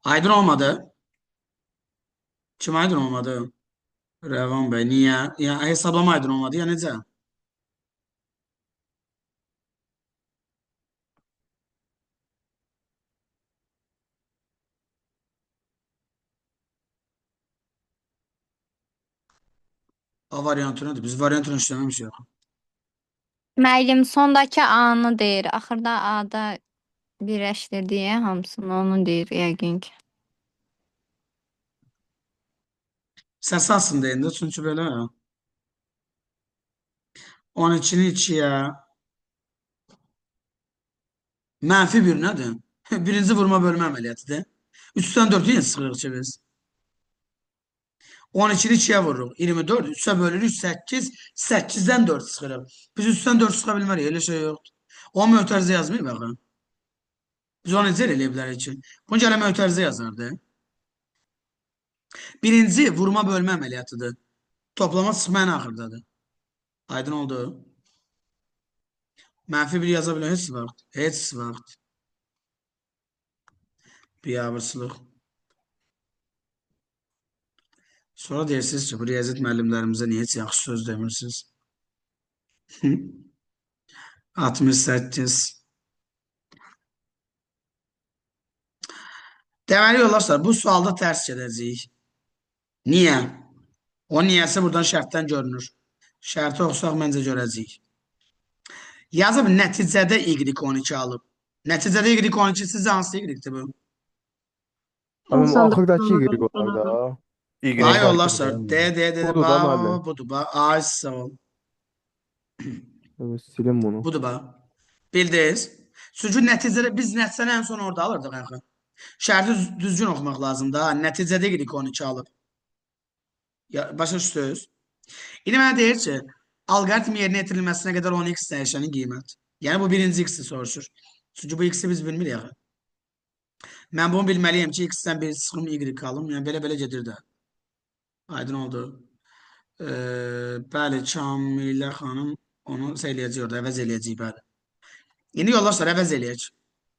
[SPEAKER 1] Aydın olmadı. Kim aydın olmadı? Rəvan bəy, niyə? Ya hesablama aydın olmadı, ya necə? A variantı nədir? Biz variantını işləməmişik axı.
[SPEAKER 3] Müəllim sondakı A-nı deyir. Axırda A-da birləşdirdiyi hamısını onu deyir yəqin ki.
[SPEAKER 1] Sən sansın deyəndə, çünki belə 12-ni 2-yə -1 nədir? Birinci vurma bölmə əməliyyatıdır. 3-dən 4-ü yenə çıxırıq ki biz. 12-ni 2-yə vururuq. 24, 3-ə bölürük 8, 8-dən 4 çıxırıq. Biz 3-dən 4 çıxa bilmərik, elə şey yoxdur. O mötərizə yazmayıb baxın. Biz onu necə eləyə bilərik ki? Bunu gələ mötərizə yazardı. Birinci vurma bölmə əməliyyatıdır. Toplama çıxma ən axırdadır. Aydın oldu. -1 yaza bilən heç vaxt. Heç vaxt. Biabırçılıq. Sonra deyirsiniz ki, bu riyaziyyat müəllimlərimizə niyə heç yaxşı söz demirsiniz? 68. Deməli yoldaşlar, bu sualda tərs gedəcəyik. Niyə? O niyəsi buradan şərtdən görünür. Şərti oxusaq məncə görəcəyik. Yazıb nəticədə Y12 alıb. Nəticədə Y12 sizcə hansı Y-dir bu?
[SPEAKER 2] Amma
[SPEAKER 4] Sandıqdan
[SPEAKER 2] axırdakı Y
[SPEAKER 4] alırıq
[SPEAKER 2] var da.
[SPEAKER 5] Y
[SPEAKER 1] Ay
[SPEAKER 5] var
[SPEAKER 1] yoldaşlar,
[SPEAKER 5] burada.
[SPEAKER 1] de,
[SPEAKER 2] Budur da müəllim.
[SPEAKER 1] budur ba, ay sağ ol.
[SPEAKER 2] Evet, silin bunu.
[SPEAKER 1] Budur ba. Bildiniz? Çünki nəticədə biz nəticəni ən son orada alırdıq axı. Şərti düzgün oxumaq lazımdır. Nəticədə Y12 alıb. Başa düşdünüz? İndi mənə deyir ki, alqoritm yerinə yetirilməsinə qədər 10x dəyişənin qiymət. Yəni bu birinci x-i soruşur. Çünki bu x-i biz bilmirik axı. Mən bunu bilməliyəm ki, x-dən bir çıxım y alım. Yəni belə-belə gedir də. Aydın oldu. Bəli, Kamilə xanım onu eləyəcək orada, əvəz eləyəcək, bəli. İndi yoldaşlar, əvəz eləyək.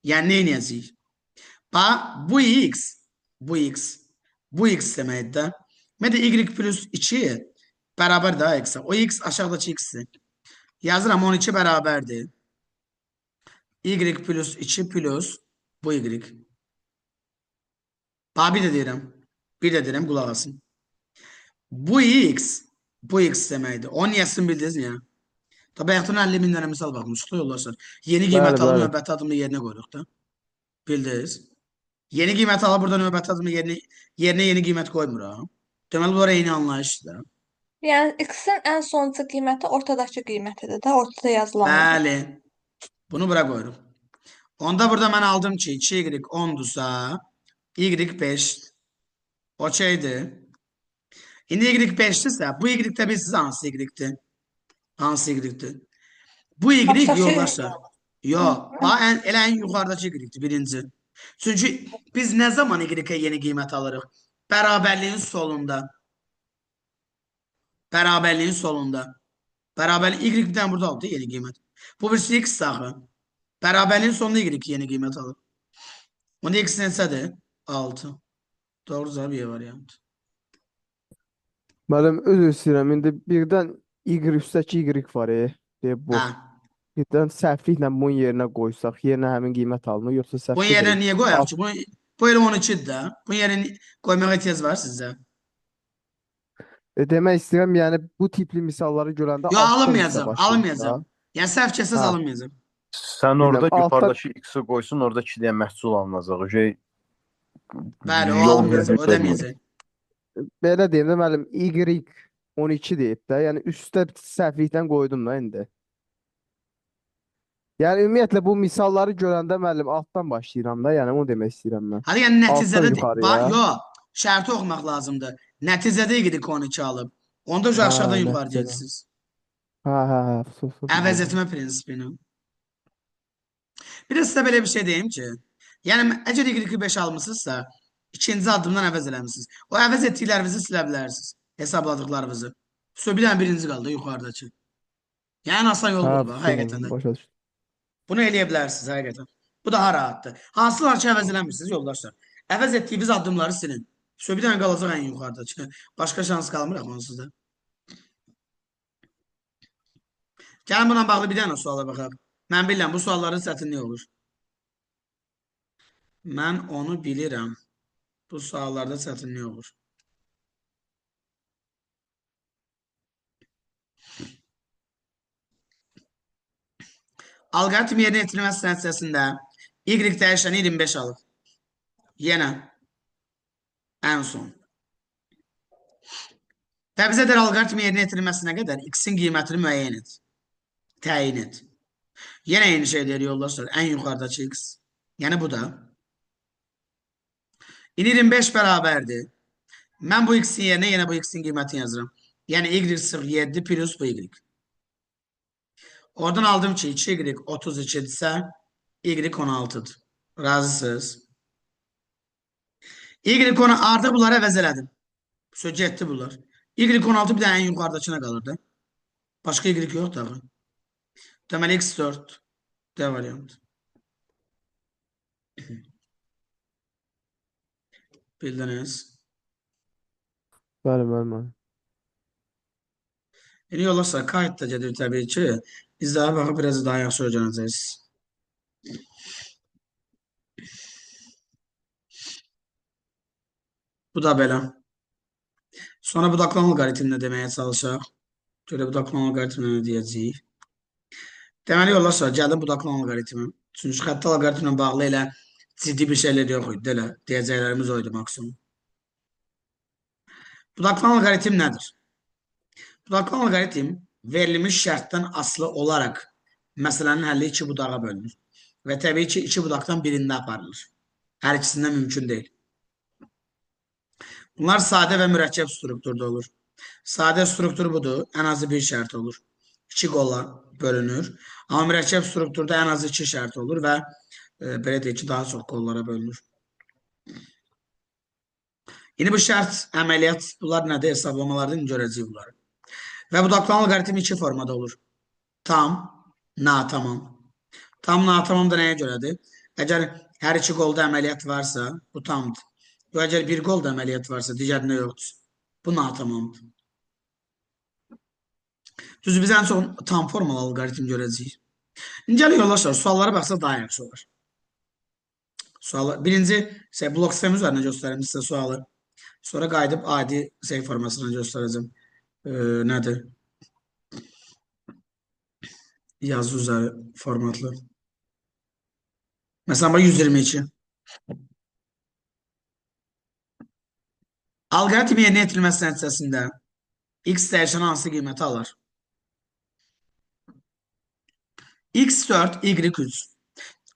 [SPEAKER 1] Yəni, nə eləyəcəyik? Bu x, bu x deməkdir də. Mədə y plus 2 bərabər də x-ə. O x aşağıdakı x-dir. Yazıram 12 bərabərdir. Y plus 2 plus bu y. Bir də deyirəm, qulaq asın. Bu x deməkdir. O niyəsini bildiniz mi ya? Bayaqdan 50 min dənə misal baxmışıq da yoldaşlar. Yeni qiymət alıb növbəti adımı yerinə qoyuruq da. Bildiniz. Yeni qiymət alıb burada növbəti adımı yerinə yeni qiymət qoymuram. Deməli, bunlar eyni anlayışdır.
[SPEAKER 6] Yəni x-in ən sonuncu qiyməti ortadakı qiymətidir də, ortada yazılan.
[SPEAKER 1] Bəli. Bunu bura qoyuruq. Onda burada mən aldım ki, 2y 10-dursa, y 5-dir. Okeydir. İndi y 5-dirsə, bu y-də bilsiz hansı y-dir? Hansı y-dir? Bu y yoldaşlar. Yox, elə ən yuxarıdakı y-dir, birinci. Çünki biz nə zaman y-ə yeni qiymət alırıq? Bərabərliyin solunda. Bərabərliyin solunda. Bərabərlik y bir dənə burada aldı yeni qiymət. Bu birisi x saxı. Bərabərliyin sonunda y yeni qiymət alır. Onda x neçədir? 6. Doğru cavab Y variantı.
[SPEAKER 2] Müəllim, özür istəyirəm. İndi birdən Y üstəki Y var, deyə bu.
[SPEAKER 1] Hə.
[SPEAKER 2] Birdən səhvliklə bunun yerinə qoysaq, yerinə həmin qiymət alınır, yoxsa səhv
[SPEAKER 1] Bunun yerinə niyə qoyaq ki? Bu elə 12-dir də. Bunun yerinə qoymağa ehtiyac var sizə.
[SPEAKER 2] Demək istəyirəm, yəni bu tipli misalları görəndə
[SPEAKER 1] Yox,
[SPEAKER 2] altdan
[SPEAKER 1] alınmayacaq,
[SPEAKER 2] başlayırıq
[SPEAKER 1] alınmayacaq.
[SPEAKER 2] da.
[SPEAKER 1] Yəni səhv kəsəz
[SPEAKER 2] Hə.
[SPEAKER 1] alınmayacaq.
[SPEAKER 5] Sən orada
[SPEAKER 2] Bilmirəm,
[SPEAKER 5] yuxarıdakı x-i qoysun, orada 2 deyə məhsul alınacaq. O şey
[SPEAKER 1] Bəli, o
[SPEAKER 5] yol
[SPEAKER 1] alınmayacaq,
[SPEAKER 5] vermir.
[SPEAKER 1] ödəməyəcək.
[SPEAKER 2] Belə deyim də müəllim, Y 12 deyib də, yəni üstə səhvlikdən qoydum da indi. Yəni ümumiyyətlə bu misalları görəndə müəllim altdan başlayıram da, yəni onu demək istəyirəm mən.
[SPEAKER 1] Hadi yəni
[SPEAKER 2] Altdan
[SPEAKER 1] nəticədə
[SPEAKER 2] yuxarıya.
[SPEAKER 1] yox, şərti oxumaq lazımdır. Nəticədə y 12 alıb. Onda
[SPEAKER 2] Hə,
[SPEAKER 1] aşağıdan yuxarı
[SPEAKER 2] nəticədə.
[SPEAKER 1] gedirsiniz.
[SPEAKER 2] Hə.
[SPEAKER 1] Əvəz etmə prinsipini. Bir də sizə belə bir şey deyim ki, yəni əgər y 5 almışsınızsa, ikinci addımdan əvəz eləmişsiniz. O əvəz etdiklərinizi silə bilərsiniz. Hesabladıqlarınızı. Bir dənə birinci qaldı yuxarıdakı. Yəni asan yol budur, həqiqətən də.
[SPEAKER 2] Başa düşdüm.
[SPEAKER 1] Bunu eləyə bilərsiniz, həqiqətən. Bu daha rahatdır. Hansılar ki, əvəz eləmirsiniz, yoldaşlar? Əvəz etdiyiniz addımları silin. Bir dənə qalacaq ən yuxarıdakı. Başqa şans qalmır onsuz da. Gəlin buna bağlı bir dənə suala baxaq. Mən bilirəm, bu sualların çətinliyi olur. Mən onu bilirəm. Bu suallarda çətinliyi olur. Alqoritm yerinə yetirilməsi nəticəsində y dəyişəni 25 alır. Yenə ən son. Və bizə deyir alqoritm yerinə yetirilməsinə qədər x-in qiymətini müəyyən et. Təyin et. Yenə eyni şey deyir yoldaşlar. Ən yuxarıdakı x. Yəni bu da. 25 bərabərdir. Mən bu x-in yerinə yenə bu x-in qiymətini yazıram. Yəni y sırf 7 plus bu y. Oradan aldım ki 2y 32-dirsə y 16-dır. Razısınız? Y artıq bunları əvəz elədim. Söz getdi bunlar. Y 16 bir dənə ən yuxarıdakına qalırdı. Başqa y yoxdur. Deməli x4 D variant. Bildiniz?
[SPEAKER 2] Bəli, müəllim.
[SPEAKER 1] Yəni yollarsa kayıt da gedir təbii ki. İzahə baxıb biraz daha yaxşı öyrənəcəksiniz. Bu da belə. Sonra budaklama alqoritmini deməyə çalışaq. Görə budaklama alqoritmini nə deyəcəyik? Deməli yollarsa gəldim budaklama alqoritmi. Çünki xətti alqoritmlə bağlı elə ciddi bir şeylər yox idi. Elə deyəcəklərimiz oydu maksimum. Budaklama alqoritm nədir? Budaklama alqoritm verilmiş şərtdən asılı olaraq məsələnin həlli iki budağa bölünür. Və təbii ki, iki budaqdan birində aparılır. Hər ikisindən mümkün deyil. Bunlar sadə və mürəkkəb strukturda olur. Sadə struktur budur, ən azı bir şərt olur. İki qolla bölünür. Amma mürəkkəb strukturda ən azı iki şərt olur və belə deyək ki, daha çox qollara bölünür. İndi bu şərt, əməliyyat, bunlar nədir? Hesablamalardan görəcəyik bunları. Və budaklama alqoritmi iki formada olur. Tam, natamam. Tam, natamam da nəyə görədir? Əgər hər iki qolda əməliyyat varsa, bu tamdır. Yox, əgər bir qolda əməliyyat varsa, digərində yoxdur. Bu natamamdır. Düzdür, biz ən çox tam formalı alqoritm görəcəyik. İndi gəlin yoldaşlar, suallara baxsaq daha yaxşı olur. Birinci blok sistemi üzərinə göstərim sizə sualı. Sonra qayıdıb adi formasını göstərəcəm. Nədir? Yazı üzəri formatlı. Məsələn, 122. Alqoritm yerinə yetirilməsi nəticəsində x dəyişəni hansı qiyməti alır? x4, y3.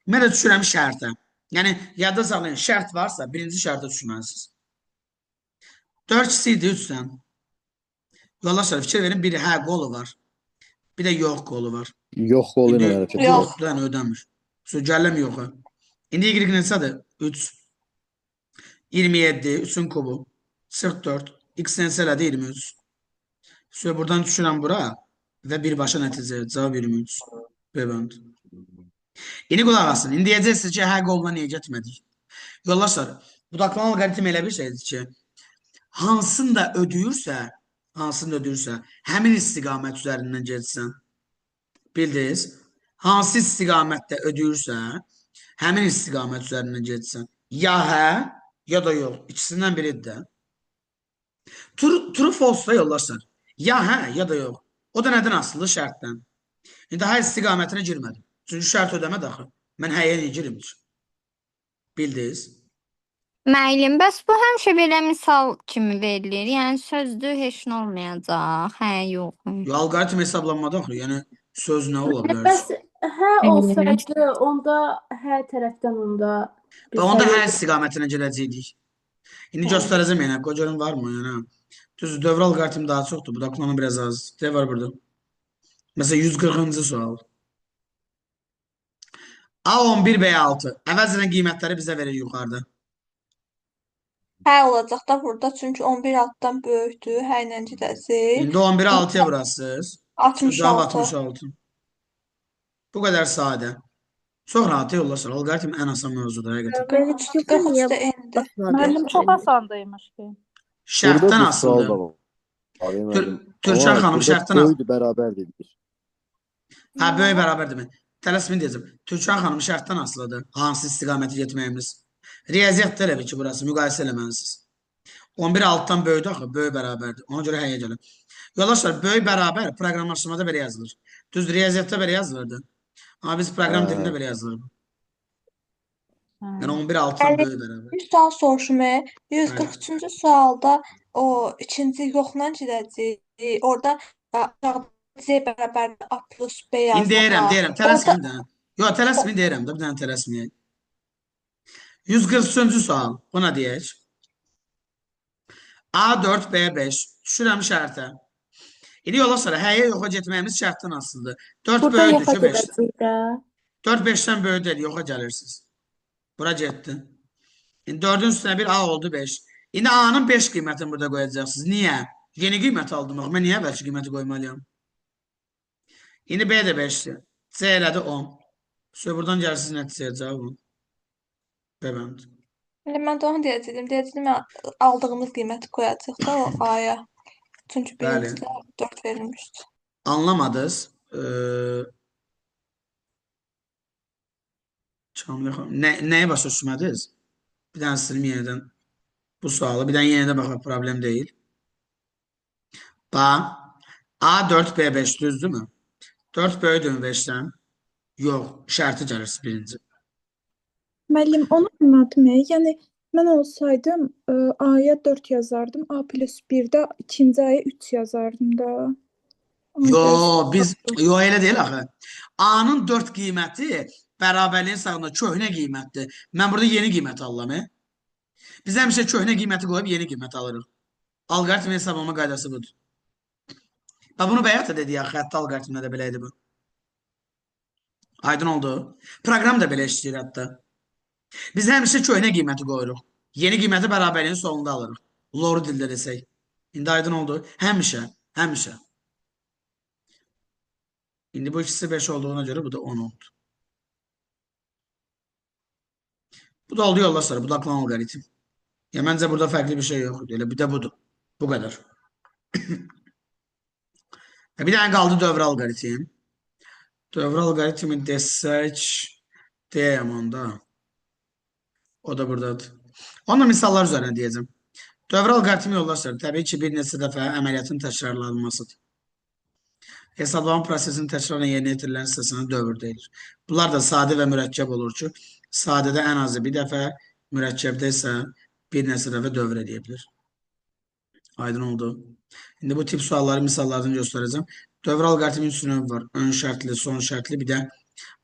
[SPEAKER 1] Mən də düşürəm şərtə. Yəni, yadda saxlayın, şərt varsa, birinci şərtə düşürməlisiniz. 4 idi 3-dən. Yoldaşlar, fikir verin, biri hə qolu var. Bir də yox qolu var.
[SPEAKER 5] Yox qolu ilə hərəkət edir.
[SPEAKER 1] Yoxdur, yəni ödəmir. Gələm yoxa. İndi y neçədir? 3. 27, 3-ün kubu. 44, x neçə elədi? 23. Sonra buradan düşürəm bura və birbaşa nəticə. Cavab 23. Bəbənd. İndi qulaq asın. İndi deyəcəksiniz ki, hə qoluna niyə getmədik? Yoldaşlar, budaklama alqoritmi elə bir şeydir ki, hansını da ödəyirsə, həmin istiqamət üzərindən getsən. Bildiniz? Hansı istiqamətdə ödəyirsə, həmin istiqamət üzərindən getsən. Ya hə, ya da yox. İkisindən biridir də. True false da yoldaşlar. Ya hə, ya da yox. O da nədən asılı? Şərtdən. İndi hə istiqamətinə girmədim. Çünki şərt ödəmədi axı. Mən həyə niyə girim ki? Bildiniz?
[SPEAKER 3] Müəllim, bəs bu həmişə belə misal kimi verilir. Yəni sözdür, heç nə olmayacaq. Hə, yox.
[SPEAKER 1] Alqoritm hesablanmadı axı. Yəni söz nə ola bilər?
[SPEAKER 7] Bəs hə olsaydı, onda hə tərəfdən onda
[SPEAKER 1] Onda hə istiqamətinə gedəcəkdik. İndi göstərəcəm yəni. Görün varmı? Yəni, düz dövr alqoritmi daha çoxdur. Budaklama biraz az. Ne var burada? Mesela 140-cı sual. A11, B6. Əvəz edən qiymətləri bizə verir yuxarıda.
[SPEAKER 6] Hə olacaq da burada, çünki 11 altdan böyükdür, hə ilə gedəcək.
[SPEAKER 1] İndi 11-i 6-ya vurasınız.
[SPEAKER 6] 66.
[SPEAKER 1] Cavab 66. Bu qədər sadə. Çox rahat yollaşır. Alqoritm ən asan mövzudur həqiqətən.
[SPEAKER 6] 43-də endir.
[SPEAKER 4] Müəllim çox asandaymış ki.
[SPEAKER 1] Şərtdən asıldı. Türkan xanım şərtdən asıldı.
[SPEAKER 5] Böyüdür, bərabər dedik.
[SPEAKER 1] Hə, böyük bərabər demək. Tələsmin deyəcəm. Türkan xanım şərtdən asılıdır. Hansı istiqaməti getməyimiz. Riyaziyyatda elə bir ki, burası müqayisə eləməlisiniz. 11 altdan böyüdür axı, böyük bərabərdir. Ona görə həyə gəlin. Yoldaşlar, böyük bərabər proqramlaşdırmada belə yazılır. Düzdür, riyaziyyatda belə yazılırdı. Amma biz proqram dilində belə yazılır. Yəni 11 6-dan böyük bərabər.
[SPEAKER 6] Bir sual soruşum.
[SPEAKER 1] Bəli.
[SPEAKER 6] 143-cü sualda o ikinci yoxla gedəcək. Orada aşağıda Z bərabər A plus B
[SPEAKER 1] İndi
[SPEAKER 6] yazılır.
[SPEAKER 1] deyirəm. Tələsməyin də. Yox, tələsməyin deyirəm də, bir dənə tələsməyək. 143-cü sual. Buna deyək. A4, B5. Düşürəm şərtə. İndi yola sonra həyə yoxa getməyimiz şərtdən asılıdır. 4
[SPEAKER 7] Burada
[SPEAKER 1] böyüdür
[SPEAKER 7] yoxa
[SPEAKER 1] ki 5.
[SPEAKER 7] gedəcək də.
[SPEAKER 1] 4 5-dən böyük deyil, yoxa gəlirsiniz. Bura getdi. İndi 4-ün üstünə bir A oldu 5. İndi A'nın 5 qiymətini burada qoyacaqsınız. Niyə? Yeni qiymət aldım. Mən niyə əvvəlki qiyməti qoymalıyam? İndi B də 5-dir. C elədi 10. Sonra buradan gəlirsiniz nəticəyə cavabın. B bənd.
[SPEAKER 6] Elə mən də onu deyəcəydim. Deyəcəydim aldığımız qiyməti qoyacaq da o A-ya. Çünki
[SPEAKER 1] Bəli.
[SPEAKER 6] birincidə 4 verilmişdi.
[SPEAKER 1] Anlamadınız. Nəyə başa düşmədiniz? Bir dənə silim yenidən bu sualı. Bir dənə yenidən baxaq, problem deyil. Bax. A4, B5 düzdürmü? 4 böyüdür 5-dən. Yox, şərti gəlir birinci.
[SPEAKER 8] Müəllim, onu anladım. Yəni mən olsaydım A-ya 4 yazardım, A plus 1-də ikinci A'ya 3 yazardım da.
[SPEAKER 1] Yo, elə deyil axı. A'nın 4 qiyməti bərabərliyin sağında köhnə qiymətdir. Mən burada yeni qiymət alıram. Biz həmişə köhnə qiyməti qoyub yeni qiymət alırıq. Alqoritm hesablama qaydası budur. Və bunu bəyət də dedik axı, hətta alqoritmdə də belə idi bu. Aydın oldu. Proqram da belə işləyir hətta. Biz həmişə köhnə qiyməti qoyuruq. Yeni qiyməti bərabərliyin sonunda alırıq. Loru dildə desək. İndi aydın oldu. Həmişə. İndi bu ikisi 5 olduğuna görə bu da 10 oldu. Bu da oldu yollar sonra. Bu da aklan algoritm. Ya məncə burada fərqli bir şey yoxdur. Elə bir də budur. Bu qədər. Bir dənə qaldı dövr algoritm. Dövr algoritmi desək deyəm onda. O da buradadır. Onunla misallar üzərine deyəcəm. Dövr algoritmi yollar sonra təbii ki bir neçə dəfə əməliyyatın təkrarlanmasıdır. Hesablama prosesinin təkrarla yerinə yetirilən hissəsinə dövr deyilir. Bunlar da sadə və mürəkkəb olur ki, sadədə ən azı bir dəfə, mürəkkəbdə isə bir neçə dəfə dövr edə bilir. Aydın oldu. İndi bu tip sualları misallardan göstərəcəm. Dövr algoritmin 3 növ var. Ön şərtli, son şərtli, bir də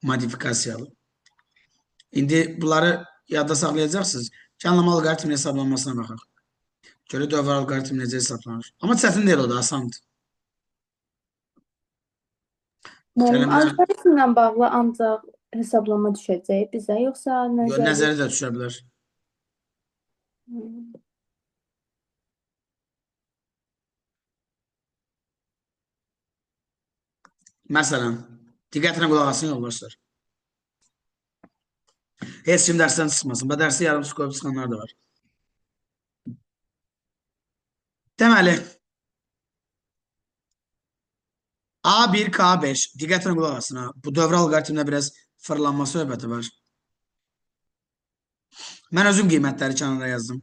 [SPEAKER 1] modifikasiyalı. İndi bunları yadda saxlayacaqsınız. Gəlin algoritmin hesablanmasına baxaq. Görə dövr algoritmi necə hesablanır. Amma çətin deyil o da, asandır.
[SPEAKER 7] Algoritmlə bağlı ancaq hesablama düşəcək bizə, yoxsa
[SPEAKER 1] nəzəri də düşə bilər. Məsələn, diqqətlə qulaq asın yoldaşlar. Heç kim dərsdən çıxmasın. Bu dərsi yarım qoyub çıxanlar da var. Deməli, A1, K5. Diqqətlə qulaq asın. Bu dövr algoritmdə biraz fırlanma söhbəti var. Mən özüm qiymətləri kənara yazdım.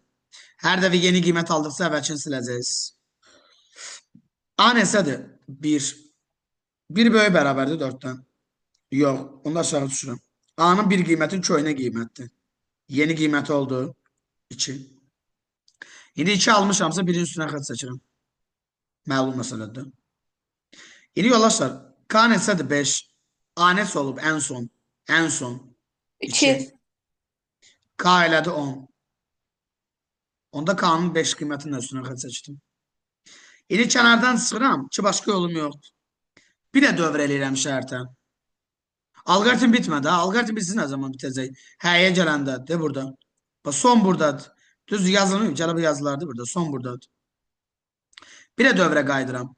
[SPEAKER 1] Hər dəfə yeni qiymət aldıqsa əvvəlkini siləcəyiz. A neçədir? 1. 1 böyük bərabərdir 4-dən. Yox, onu aşağı düşürəm. A-nın bir qiyməti köhnə qiymətdir. Yeni qiyməti oldu 2. İndi 2 almışamsa birin üstünə xət çəkirəm. Məlum məsələdir. İndi yoldaşlar, K neçədir? 5. A neçə olub ən son? Ən son
[SPEAKER 6] 2.
[SPEAKER 1] K elədi 10. Onda K'nın 5 qiymətinin üstünə xət çəkdim. İndi kənardan çıxıram ki, başqa yolum yoxdur. Bir də dövr eləyirəm şərtə. Algoritm bitmədi. Algoritm bitsin nə zaman bitəcək? Həyə gələndə, de burada. Son buradadır. Düz yazılmıyor. Gələ bu yazılardır burada. Son buradadır. Bir də dövrə qaydıram.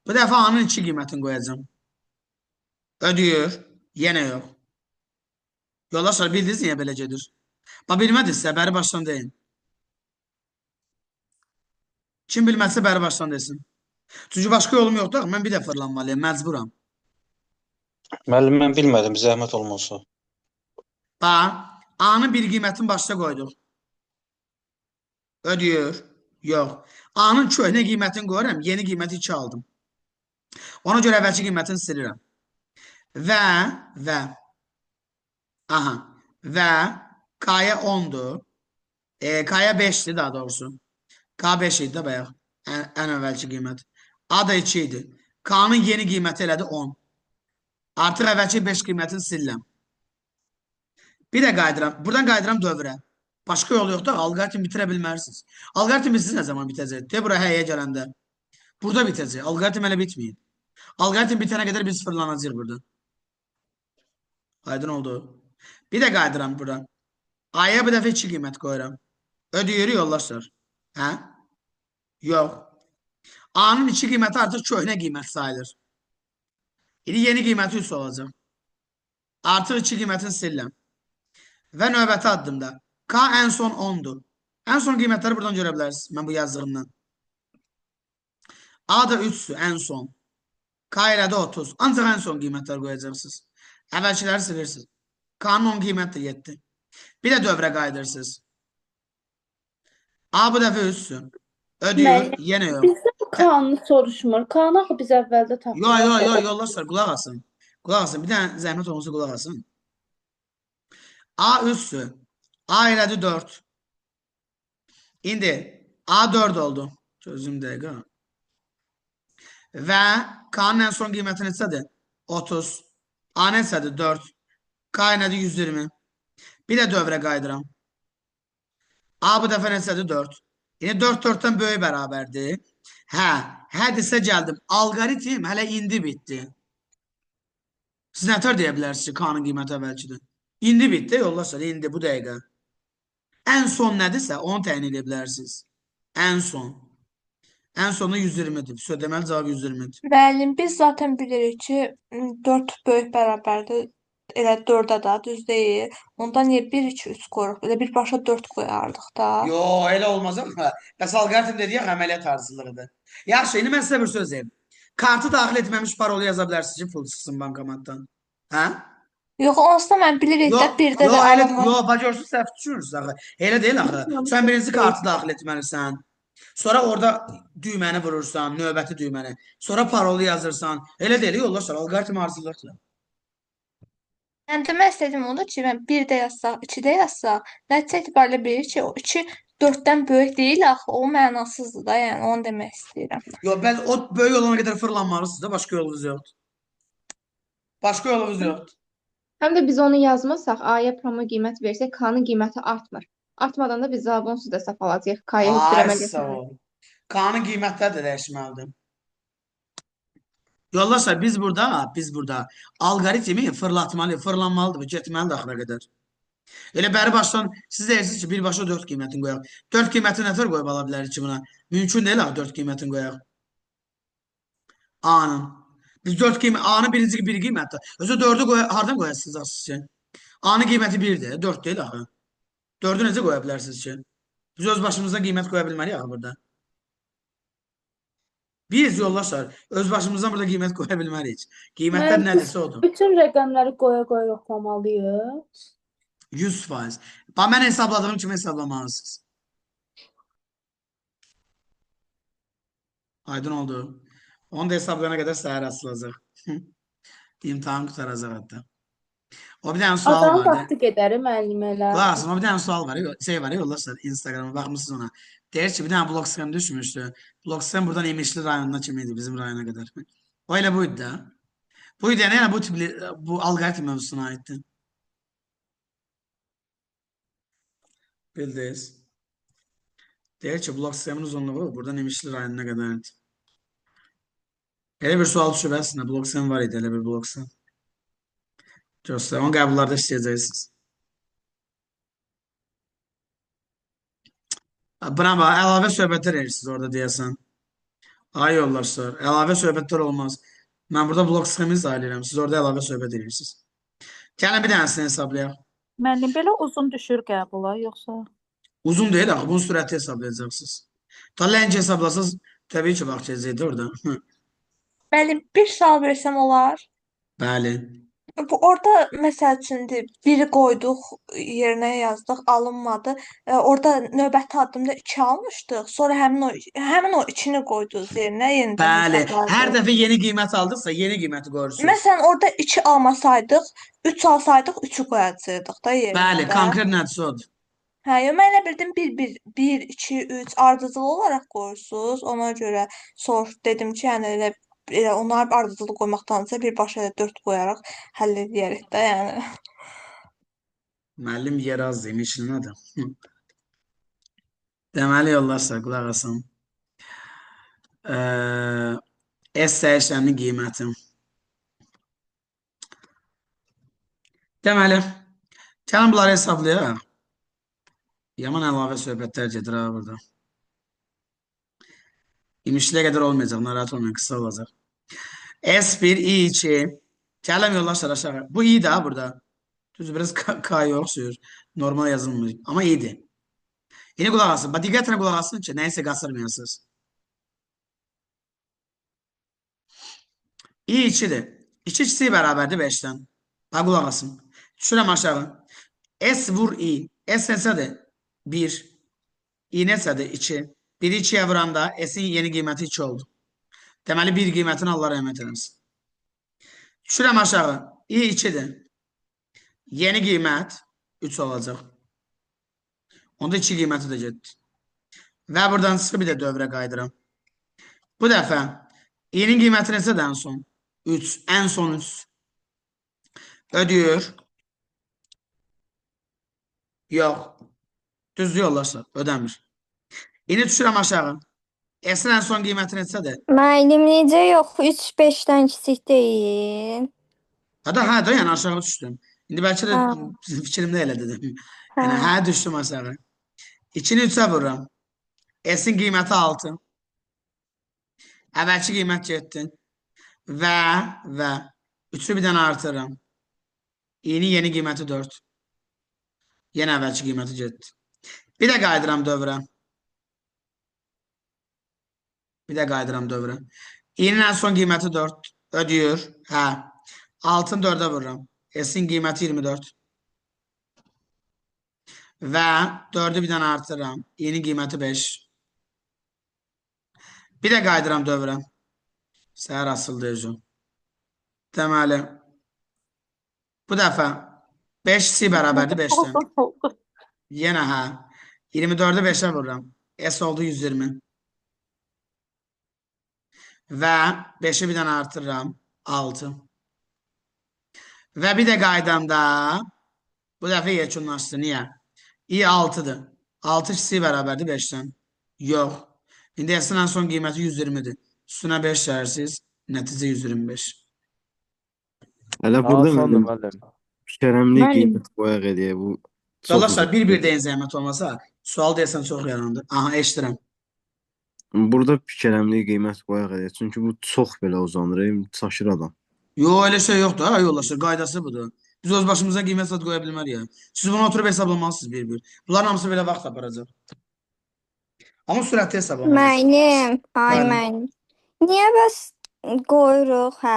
[SPEAKER 1] Bu dəfə A-nın 2 qiymətini qoyacam. Ödəyir. Yenə yox. Yoldaşlar bildiniz niyə belə gedir? Bilmədinizsə bəri başdan deyin. Kim bilməzsə bəri başdan desin. Çünki başqa yolum yoxdur. Mən bir də fırlanmalıyım. Məcburam.
[SPEAKER 9] Müəllim, mən bilmədim. Zəhmət olmasa.
[SPEAKER 1] A-nın bir qiymətini başda qoyduq. Ödəyir. Yox. A-nın köhnə qiymətini qoyuram. Yeni qiyməti 2 aldım. Ona görə əvvəlki qiymətini silirəm. və aha və K'ya 10'dur. K'ya 5'ti daha doğrusu. K 5 idi də bayaq. Ən əvvəlki qiymət. A da 2 idi. K'nın yeni qiyməti elədi 10. Artıq əvvəlki 5 qiymətini silirəm. Bir də qayıdıram. Buradan qayıdıram dövrə. Başqa yol yoxdur. Alqoritm bitirə bilmərsiniz. Alqoritm siz nə zaman bitəcək? De bura həyə gələndə. Burada bitəcək. Alqoritm hələ bitməyib. Alqoritm bitənə qədər biz fırlanacağıq burada. Aydın oldu. Bir də qayıdıram bura. A'ya bir dəfə 2 qiymət qoyuram. Ödəyirik yoldaşlar. Hə? Yox. A'nın 2 qiyməti artıq köhnə qiymət sayılır. İndi yeni qiyməti 3 olacaq. Artıq 2 qiymətini silirəm. Və növbəti addımda. K ən son 10'dur. Ən son qiymətləri buradan görə bilərsiniz. Mən bu yazdığımdan. A da 3'dür ən son. K ilə də 30. Ancaq ən son qiymətlər qoyacaqsınız. Əvvəlkiləri silirsiniz. K'nın 10 qiymət də 7. Bir də dövrə qayıdırsınız. A bu dəfə 3'dür. Ödəyir.
[SPEAKER 7] Müəllim,
[SPEAKER 1] Yenə yox.
[SPEAKER 7] bizdən K-nı soruşmur. K-nı axı biz əvvəldə tapdıq.
[SPEAKER 1] Yo, yoldaşlar qulaq asın. Qulaq asın. Bir dənə zəhmət olmasa qulaq asın. A 3'dür. A elədi 4. İndi A 4 oldu. Çözüm dəqiqə. Və K'nın ən son qiyməti neçədir? 30. A neçədir? 4. K nədir? 120. Bir də dövrə qayıdıram. A bu dəfə neçədir? 4. Yəni 4 4-dən böyük bərabərdir. Hədisə gəldim. Alqoritm hələ indi bitdi. Siz nətər deyə bilərsiniz ki, K'nın qiyməti əvvəlkidir? İndi bitdi yoldaşlar, indi bu dəqiqə. Ən son nədirsə onu təyin edə bilərsiniz. Ən son. Ən sonu 120'dir. Deməli cavab 120'dir.
[SPEAKER 6] Müəllim, biz zaten bilirik ki 4 böyük bərabərdir. Elə 4-ə də düz deyil. Ondan niyə 1 2 3 qoyuruq? Elə birbaşa 4 qoyardıq da.
[SPEAKER 1] Yo, elə olmaz amma. Bəs alqoritm dediyi əməliyyat arzuluğudur. Yaxşı, indi mən sizə bir söz deyim. Kartı daxil etməmiş parolu yaza bilərsiniz ki, pul çıxsın bankomatdan. Hə?
[SPEAKER 6] Yox, onsuz da mən bilirik də birdə də alınmır.
[SPEAKER 1] Yo, bacırsız səhv düşünürsünüz axı. Elə deyil axı. Sən birinci kartı daxil etməlisən. Sonra orada düyməni vurursan, növbəti düyməni. Sonra parolu yazırsan. Elə deyil yoldaşlar, alqoritm arzuluqdur.
[SPEAKER 6] Yəni demək istədiyim odur ki, mən 1-də yazsaq, 2-də yazsaq, nəticə etibarilə bilirik ki, o 2 4-dən böyük deyil axı, o mənasızdır da, yəni onu demək istəyirəm.
[SPEAKER 1] Yo, bəs o böyük olana qədər fırlanmalısınız da, başqa yolunuz yoxdur. Başqa yolunuz yoxdur.
[SPEAKER 10] Həm də biz onu yazmasaq, A-ya promo qiymət versək, K-nın qiyməti artmır. Artmadan da biz cavabı onsuz da səhv alacağıq. K-ya heç bir
[SPEAKER 1] Ay,
[SPEAKER 10] əməliyyat
[SPEAKER 1] sağ
[SPEAKER 10] etmərik.
[SPEAKER 1] ol. K'nın qiymətləri də dəyişməlidir. Yoldaşlar biz burada alqoritmi fırlanmalıdır, getməlidir axıra qədər. Elə bəri başdan siz deyirsiniz ki, birbaşa 4 qiymətini qoyaq. 4 qiymətini nətər qoyub ala bilərik ki buna? Mümkün deyil axı 4 qiymətini qoyaq. A'nın. Biz 4 qiymət, A'nın birinci bir qiymətdir. Özü 4'ü hardan qoyasınız sizcə? A'nın qiyməti 1'dir, 4 deyil axı. 4'ü necə qoya bilərsiniz ki? Biz öz başımıza qiymət qoya bilməliyik axı burada. Biz yoldaşlar öz başımızdan burada qiymət qoya bilmərik. Qiymətlər
[SPEAKER 7] Müəllim,
[SPEAKER 1] nədirsə odur.
[SPEAKER 7] bütün rəqəmləri qoya-qoya yoxlamalıyıq.
[SPEAKER 1] 100%. Bax mən hesabladığım kimi hesablamalısınız. Aydın oldu. Onu da hesablayana qədər səhər asılacaq. İmtahan qutaracaq hətta. O bir dənə sual
[SPEAKER 7] Azanın
[SPEAKER 1] vardı.
[SPEAKER 7] vaxtı gedər müəllimələr.
[SPEAKER 1] Qulaq asın, o bir dənə sual var. Şey var yoldaşlar Instagram'a baxmışsınız ona. Deyir ki bir dənə blok skem düşmüşdü. Blok skem buradan Emişli rayonuna kimi idi bizim rayona qədər. O elə buydu da. Buydu yəni bu alqoritm mövzusuna aiddir. Bildiniz. Deyir ki blok skemin uzunluğu buradan Emişli rayonuna qədərdir. Elə bir sual düşüb əslində. Blok skem var idi, elə bir blok skem. Göstər, onu qəbullarda istəyəcəksiniz. Buna bax, əlavə söhbətlər edirsiniz orada deyəsən. Ay yoldaşlar, əlavə söhbətlər olmaz. Mən burada blok sxemi izah edirəm. Siz orada əlavə söhbət edirsiniz. Gəlin bir dənəsini hesablayaq.
[SPEAKER 11] Müəllim, belə uzun düşür qəbula, yoxsa?
[SPEAKER 1] Uzun deyil axı, bunun sürəti hesablayacaqsınız. Ta lənc hesablasınız, təbii ki, vaxt keçəcəkdir orada.
[SPEAKER 6] Müəllim, bir sual versəm olar?
[SPEAKER 1] Bəli.
[SPEAKER 6] Bu orada məsəl üçün biri qoyduq, yerinə yazdıq, alınmadı. Orada növbəti addımda 2 almışdıq. Sonra həmin o 2-ni qoyduğunuz yerinə yenidən
[SPEAKER 1] Bəli, hər
[SPEAKER 6] hesabladıq.
[SPEAKER 1] dəfə yeni qiymət aldıqsa yeni qiyməti qoyursunuz.
[SPEAKER 6] Məsələn, orada 2 almasaydıq, 3 alsaydıq, 3-ü qoyacaqdıq da yerinə
[SPEAKER 1] Bəli,
[SPEAKER 6] də.
[SPEAKER 1] konkret nəticə odur.
[SPEAKER 6] Hə, mən elə bildim 1, 2, 3 ardıcıl olaraq qoyursunuz. Ona görə dedim ki, yəni elə onlar ardıcıl qoymaqdansa birbaşa 4 qoyaraq həll edərik də, yəni.
[SPEAKER 1] Müəllim yer az demiş, nədir? Deməli yollarsa qulaq asın. S dəyişəninin qiyməti. Deməli, gəlin bunları hesablayaq. Yaman əlavə söhbətlər gedir ha burada. İmişliyə qədər olmayacaq, narahat olmayın, qısa olacaq. S1, I2. Gəlin yollar aşağı. Bu i də burada. Düz biraz K'ya oxşuyur. Normal yazılmır. Amma iyidir. Yine qulaq asın. Diqqətlə qulaq asın ki, nəysə qasırmayasınız. I2'dir. 2 ikisi bərabərdir 5'dən. Bax qulaq asın. Düşürəm aşağı. S vur I. S neçədir? 1. I neçədir? 2. 1'i 2'yə vuranda S'in yeni qiyməti 2 oldu. Deməli 1 qiymətini Allah rəhmət eləsin. Düşürəm aşağı. I 2'dir. Yeni qiymət 3 olacaq. Onda 2 qiyməti də getdi. Və buradan çıxıb bir də dövrə qaydıram. Bu dəfə i'nin qiyməti neçədir ən son? 3. Ən son 3. Ödəyir. Yox. Düzdür yollarsa. Ödəmir. İni düşürəm aşağı. S'in ən son qiyməti neçədir?
[SPEAKER 3] Müəllim necə yox? 3 5-dən kiçik deyil.
[SPEAKER 1] Hə da yəni aşağı düşdüm. İndi bəlkə də
[SPEAKER 3] Hə.
[SPEAKER 1] fikrimdə elə dedim.
[SPEAKER 3] Hə.
[SPEAKER 1] Yəni hə düşdüm aşağı. 2'ni 3'ə vururam. S'in qiyməti 6. Əvvəlki qiymət getdi. Və 3'ü bir dənə artırıram. İ'nin yeni qiyməti 4. Yenə əvvəlki qiyməti getdi. Bir də qaydıram dövrə. İ'nin ən son qiyməti 4. Ödəyir. Hə. 6'ını 4'ə vururam. S'in qiyməti 24. Və 4'ü bir dənə artırıram. İ'nin qiyməti 5. Bir də qaydıram dövrə. Səhər asıldı. Deməli, bu dəfə 5 C bərabərdir 5'dən. Yenə hə. 24'ü 5'ə vururam. S oldu 120. Və 5'i bir dənə artırıram. 6. Və bir də qaydamda bu dəfə yekunlaşdı. Niyə? I 6'dır. 6 C bərabərdir 5'dən. Yox. İndi S'in ən son qiyməti 120'dir. Üstünə 5 şəhərsiz. Nəticə 125.
[SPEAKER 5] Hələ burada
[SPEAKER 2] Asandır
[SPEAKER 5] müəllim
[SPEAKER 2] müəllim.
[SPEAKER 5] şərəmli
[SPEAKER 4] Müəllim.
[SPEAKER 5] qiymət qoyaq edək. Bu çox
[SPEAKER 1] Yoldaşlar
[SPEAKER 5] uzun.
[SPEAKER 1] bir deyin zəhmət olmasa. Sual deyəsən çox yarandı. Aha eşidirəm.
[SPEAKER 5] Burada şərəmli qiymət qoyaq edək. Çünki bu çox belə uzanır. Çaşır adam.
[SPEAKER 1] Yo elə şey yoxdur ha yoldaşlar. Qaydası budur. Biz öz başımıza qiymət zad qoya bilmərik ya. Siz bunu oturub hesablamalısınız bir-bir. Bunların hamısı belə vaxt aparacaq. Amma sürətli hesablamalısınız.
[SPEAKER 3] Müəllim, ay
[SPEAKER 1] Bəli.
[SPEAKER 3] müəllim. Niyə bəs qoyuruq, hə,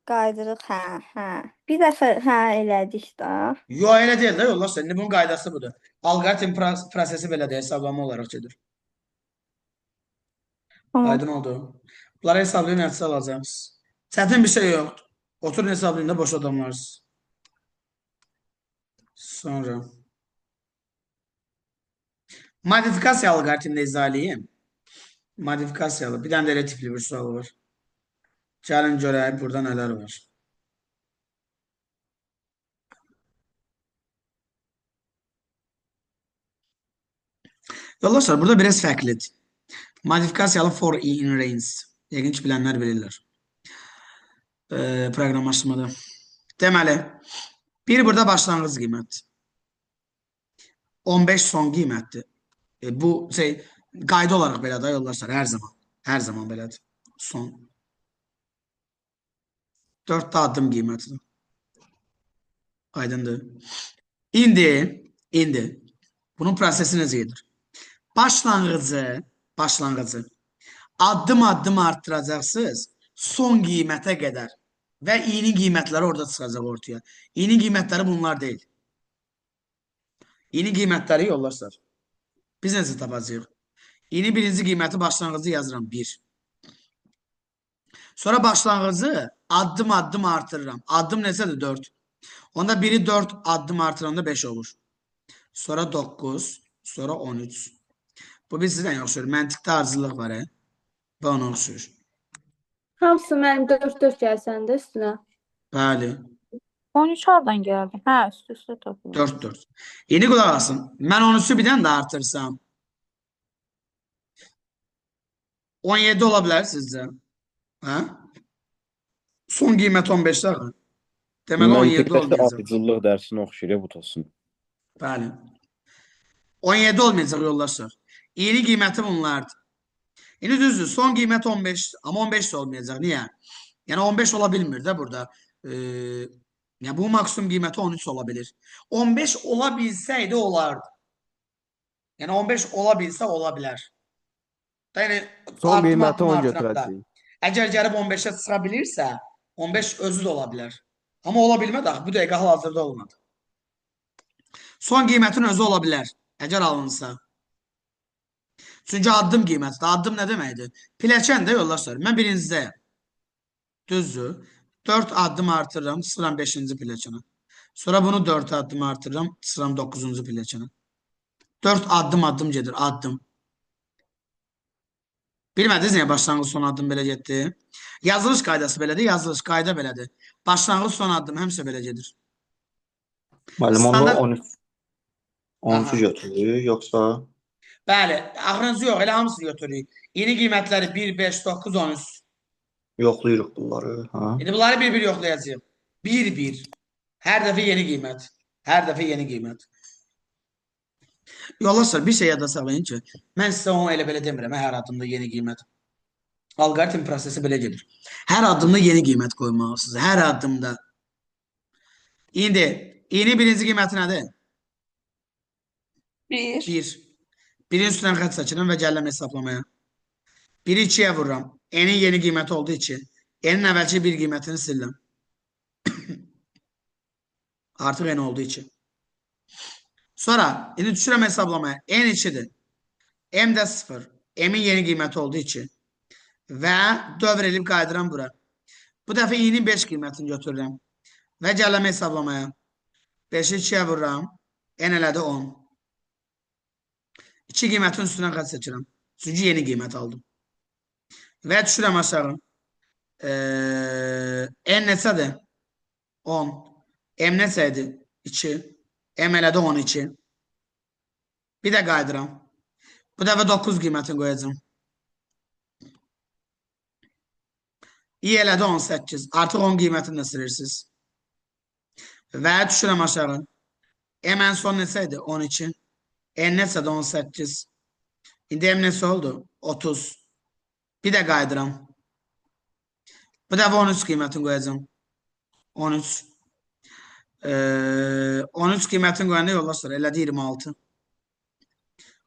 [SPEAKER 3] qaydırıq, hə. Bir dəfə hə elədik də.
[SPEAKER 1] Yo elə deyil də yoldaşlar. İndi bunun qaydası budur. Alqoritm prosesi belədir. Hesablama olaraq gedir.
[SPEAKER 3] Tamam.
[SPEAKER 1] Aydın oldu. Bunları hesablayın nəticə alacağız. Çətin bir şey yoxdur. Oturun hesablayın da boş adamlarsınız. Sonra. Modifikasiya alqoritmini izah edeyim. Modifikasiyalı. Bir dənə də elə tipli bir sual var. Gəlin görək burada nələr var. Yoldaşlar burada biraz fərqlidir. Modifikasiyalı for in range. Yəqin ki bilənlər bilirlər. Proqramlaşdırmada. Deməli, bir burada başlanğıc qiymət. 15 son qiymətdir. Bu qayda olaraq belədir yoldaşlar, hər zaman. Hər zaman belədir. Son. 4 addım qiymətidir. Aydındır. İndi bunun prosesi necə gedir? Başlanğıcı addım-addım arttıracaqsınız son qiymətə qədər. və i-nin qiymətləri orada çıxacaq ortaya. I-nin qiymətləri bunlar deyil. I-nin qiymətləri yoldaşlar. Biz necə tapacağıq? I-nin birinci qiyməti başlanğıcı yazıram 1. Sonra başlanğıcı addım artırıram. Addım neçədir? 4. Onda 1'i 4 addım artıranda 5 olur. Sonra 9, sonra 13. Bu bir sizdən yoxşur. Məntiqdə arızlıq var, və ona oxşur.
[SPEAKER 7] Hamısı mənim 4-4 gəlsən də üstünə.
[SPEAKER 1] Bəli,
[SPEAKER 11] 13 hardan gəldi? Hə, üst-üstə toplayın.
[SPEAKER 1] 4-4. İndi qulaq asın. Mən 13'ü bir dənə də artırsam 17 ola bilər sizcə? Hə? Son qiymət 15 dəxi. Deməli 17
[SPEAKER 5] Məntiqdəki
[SPEAKER 1] olmayacaq.
[SPEAKER 5] ardıcıllıq dərsinə oxşayır bu tosun.
[SPEAKER 1] Bəli. 17 olmayacaq yoldaşlar. İ'nin qiyməti bunlardır. İndi düzdür. Son qiymət 15, amma 15 də olmayacaq. Niyə? Yəni 15 ola bilmir də burada. Yəni bu maksimum qiyməti 13 ola bilir. 15 ola bilsəydi olardı. Yəni 15 ola bilsə ola bilər. Yəni
[SPEAKER 2] Son
[SPEAKER 1] addım
[SPEAKER 2] qiyməti
[SPEAKER 1] addım
[SPEAKER 2] 10
[SPEAKER 1] artıranda.
[SPEAKER 2] götürəcəyik.
[SPEAKER 1] Əgər gəlib 15'ə çıxa bilirsə, 15 özü də ola bilər. Amma ola bilmədi axı, bu dəqiqə hal-hazırda olmadı. Son qiymətin özü ola bilər, əgər alınsa. Çünki addım qiymətidir. Addım nə deməkdir? Pilləkən də yoldaşlar. Mən birincidəyəm. Düzdür. 4 addım artırıram, çıxıram 5-ci pilləkənə. Sonra bunu 4 addım artırıram, çıxıram 9-cu pilləkənə. 4 addım gedir, addım. Bilmədiniz niyə başlanğıc son addım belə getdi? Yazılış qaydası belədir, yazılış qayda belədir. Başlanğıc son addım həmişə belə gedir.
[SPEAKER 9] Müəllim, onda
[SPEAKER 1] Standart-
[SPEAKER 9] 13'ü götürürük, yoxsa
[SPEAKER 1] Bəli, axırıncı yox, elə hamısını götürürük. Yeni qiymətləri 1, 5, 9, 13.
[SPEAKER 9] yoxlayırıq bunları? Ha?
[SPEAKER 1] İndi bunları bir-bir yoxlayacağıq. 1-1. Hər dəfə yeni qiymət. Hər dəfə yeni qiymət. Yoldaşlar, bir şey yadda saxlayın ki, mən sizə onu elə belə demirəm, hər addımda yeni qiymət. Alqoritm prosesi belə gedir. Hər addımda yeni qiymət qoymalısınız. Hər addımda. İndi, yeni birinci qiyməti nədir?
[SPEAKER 6] 1.
[SPEAKER 1] 1. Birin üstündən xət çəkirəm və gəlirəm hesablamaya. 1'i 2'yə vururam. N'in yeni qiyməti olduğu için N'in əvvəlki bir qiymətini sildim. Artıq N olduğu için. Sonra indi düşürəm hesablamaya. N 2'dir. M də 0. M'in yeni qiyməti olduğu için və dövr edib qaydıram bura. Bu dəfə i'nin 5 qiymətini götürürəm və gəlirəm hesablamaya. 5'i 2'yə vururam. N elədi 10. 2 qiymətin üstündən xət seçirəm. Çünki yeni qiymət aldım. Və düşürəm aşağı. N neçədir? 10. M neçəydi? 2. M elədi 12. Bir də qaydıram. Bu dəfə 9 qiymətini qoyacağım. I elədi 18. Artıq 10 qiymətini də silirsiniz. Və düşürəm aşağı. M ən son neçəydi? 12. N neçədir? 18. İndi M neçə oldu? 30. Bir də qaydıram. Bu dəfə 13 qiymətini qoyacağım. 13. 13 qiymətini qoyanda yoldaşlar elədi 26.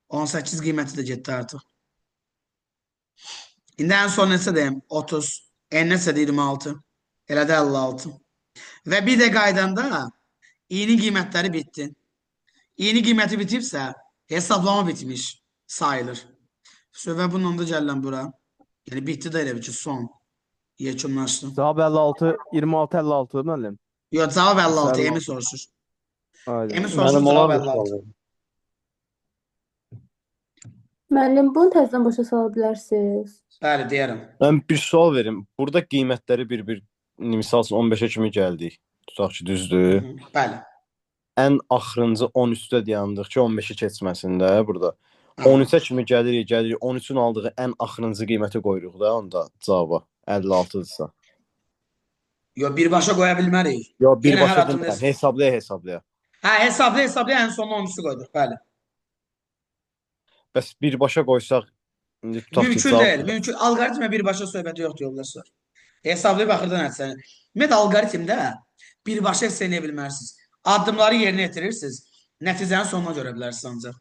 [SPEAKER 1] 18 qiyməti də getdi artıq. İndi ən son neçədəyim? 30. N neçədir? 26. Elədi 56. Və bir də qaydanda i'nin qiymətləri bitdi. İ'nin qiyməti bitibsə hesablama bitmiş sayılır. Və bununla da gəlirəm bura. Yəni bitdi də elə bir ki son. Yekunlaşdı.
[SPEAKER 2] Cavab 56, 26, 56 müəllim.
[SPEAKER 1] Yox, cavab 56.
[SPEAKER 2] Cavab-
[SPEAKER 1] Emi soruşur.
[SPEAKER 2] Aynen.
[SPEAKER 1] Emi soruşur,
[SPEAKER 9] Müəllim,
[SPEAKER 1] cavab
[SPEAKER 9] olar mı
[SPEAKER 1] 56.
[SPEAKER 9] sual?
[SPEAKER 7] Müəllim, bunu təzədən başa sala bilərsiniz.
[SPEAKER 1] Bəli, deyərəm.
[SPEAKER 5] Mən bir sual verim. Burada qiymətləri bir misal üçün 15-ə kimi gəldik. Tutaq ki, düzdür.
[SPEAKER 1] Bəli.
[SPEAKER 5] Ən axırıncı 13-də dayandıq ki, 15-i keçməsin də burada. 13-ə kimi gəlirik. 13-ün aldığı ən axırıncı qiyməti qoyuruq da onda cavaba. 56-dırsa.
[SPEAKER 1] Yox, birbaşa qoya bilmərik.
[SPEAKER 5] Yo,
[SPEAKER 1] Yenə hər
[SPEAKER 5] birbaşa
[SPEAKER 1] addımda
[SPEAKER 5] demirəm. Hesablaya.
[SPEAKER 1] Hə, hesablaya ən sonuna 13'ü qoyduq, bəli.
[SPEAKER 5] Bəs birbaşa qoysaq indi tutaq ki,
[SPEAKER 1] Mümkün deyil, mümkün. Alqoritmə birbaşa söhbəti yoxdur yoldaşlar. Hesablayıb axırdan etsəniz. Ümumiyyətlə alqoritmdə birbaşa hiss edə bilmərsiniz. Addımları yerinə yetirirsiniz. Nəticənin sonuna görə bilərsiniz ancaq.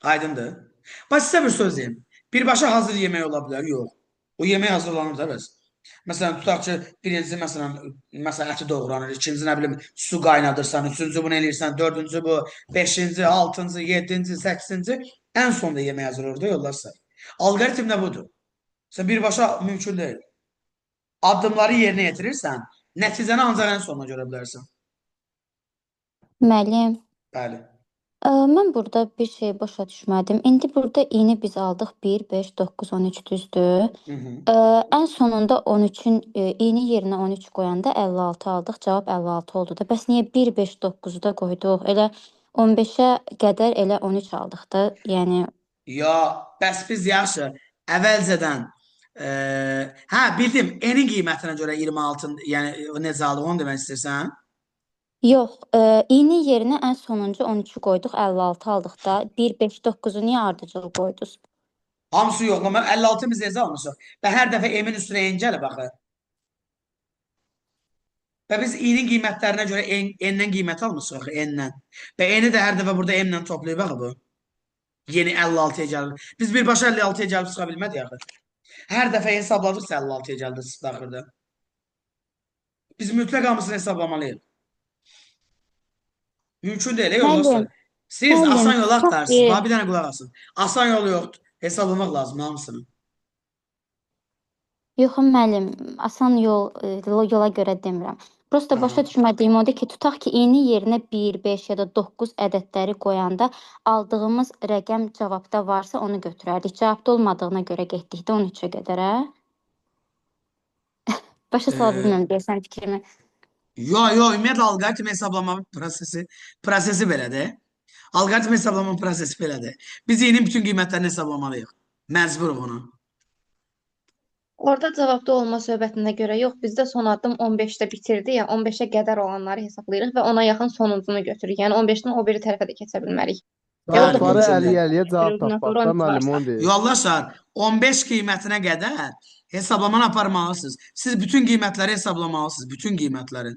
[SPEAKER 1] Aydındır. Bax sizə bir söz deyim. Birbaşa hazır yemək ola bilər? Yox. O yemək hazırlanır da bəs. Məsələn, tutaq ki, birinci məsələn əti doğranır, ikinci nə bilim su qaynadırsan, üçüncü bunu eləyirsən, dördüncü bu, beşinci, altıncı, yedinci, səkkizinci, ən sonda yemək hazırlayır da yoldaşlar. Alqoritm də budur. Sən birbaşa mümkün deyil. Addımları yerinə yetirirsən, nəticəni ancaq ən sonuna görə bilərsən.
[SPEAKER 12] Müəllim,
[SPEAKER 1] Bəli.
[SPEAKER 12] mən burada bir şey başa düşmədim. İndi burada i-ni biz aldıq 1, 5, 9, 13 düzdür.
[SPEAKER 1] Hı -hı.
[SPEAKER 12] Ən sonunda 13-ün i-ni yerinə 13 qoyanda 56 aldıq. Cavab 56 oldu da. Bəs niyə 1, 5, 9-u da qoyduq? Elə 15-ə qədər elə 13 aldıq da. Yəni
[SPEAKER 1] Ya, bəs biz yaxşı, əvvəlcədən hə, bildim, n-in qiymətinə görə 26, yəni necə aldıq, onu demək istəyirsən?
[SPEAKER 12] yox, i-ni yerinə ən sonuncu 13-ü qoyduq, 56 aldıq da. 1, 5, 9-u niyə ardıcıl qoydunuz?
[SPEAKER 1] Hamısı yoxlama, 56 biz necə almışıq? Və hər dəfə m-in üstünə n gəlib axı. Və biz i-nin qiymətlərinə görə n-dən qiymət almışıq axı, n-dən. Və n-i də hər dəfə burada m-lə toplayıb axı bu. Yeni 56-ya gəlir. Biz birbaşa 56-ya gəlib çıxa bilmədik axı. Hər dəfə hesabladıqsa 56-ya gəldi daxildə. Biz mütləq hamısını hesablamalıyıq. Mümkün deyil, yoldaşlar.
[SPEAKER 12] Müəllim,
[SPEAKER 1] Siz asan
[SPEAKER 12] müəllim,
[SPEAKER 1] yolu
[SPEAKER 12] çox
[SPEAKER 1] axtarırsınız.
[SPEAKER 12] iyi.
[SPEAKER 1] Bax, bir dənə qulaq asın. Asan yolu yoxdur. Hesablamaq lazım hamısını.
[SPEAKER 12] Yox, müəllim, asan yola görə demirəm. Prosta başa düşmədiyim odur ki, tutaq ki, i-ni yerinə 1, 5 ya da 9 ədədləri qoyanda aldığımız rəqəm cavabda varsa onu götürərdik. Cavabda olmadığına görə getdik də 13-ə qədər, hə? Başa sala bilmirəm deyəsən fikrimi.
[SPEAKER 1] Yo, ümumiyyətlə alqoritm hesablama prosesi belədir. Alqoritm hesablama prosesi belədir. Biz i-nin bütün qiymətlərini hesablamalıyıq. Məcburuq ona.
[SPEAKER 10] Orada cavabda olma söhbətinə görə yox, bizdə son addım 15-də bitirdi ya, 15-ə qədər olanları hesablayırıq və ona yaxın sonuncunu götürürük. Yəni 15-dən o biri tərəfə də keçə bilmərik.
[SPEAKER 2] Cavabları əliyə cavab tapmaq da müəllim onu deyir.
[SPEAKER 1] Yoldaşlar, 15 qiymətinə qədər hesablamanı aparmalısınız. Siz bütün qiymətləri hesablamalısınız. Bütün qiymətləri.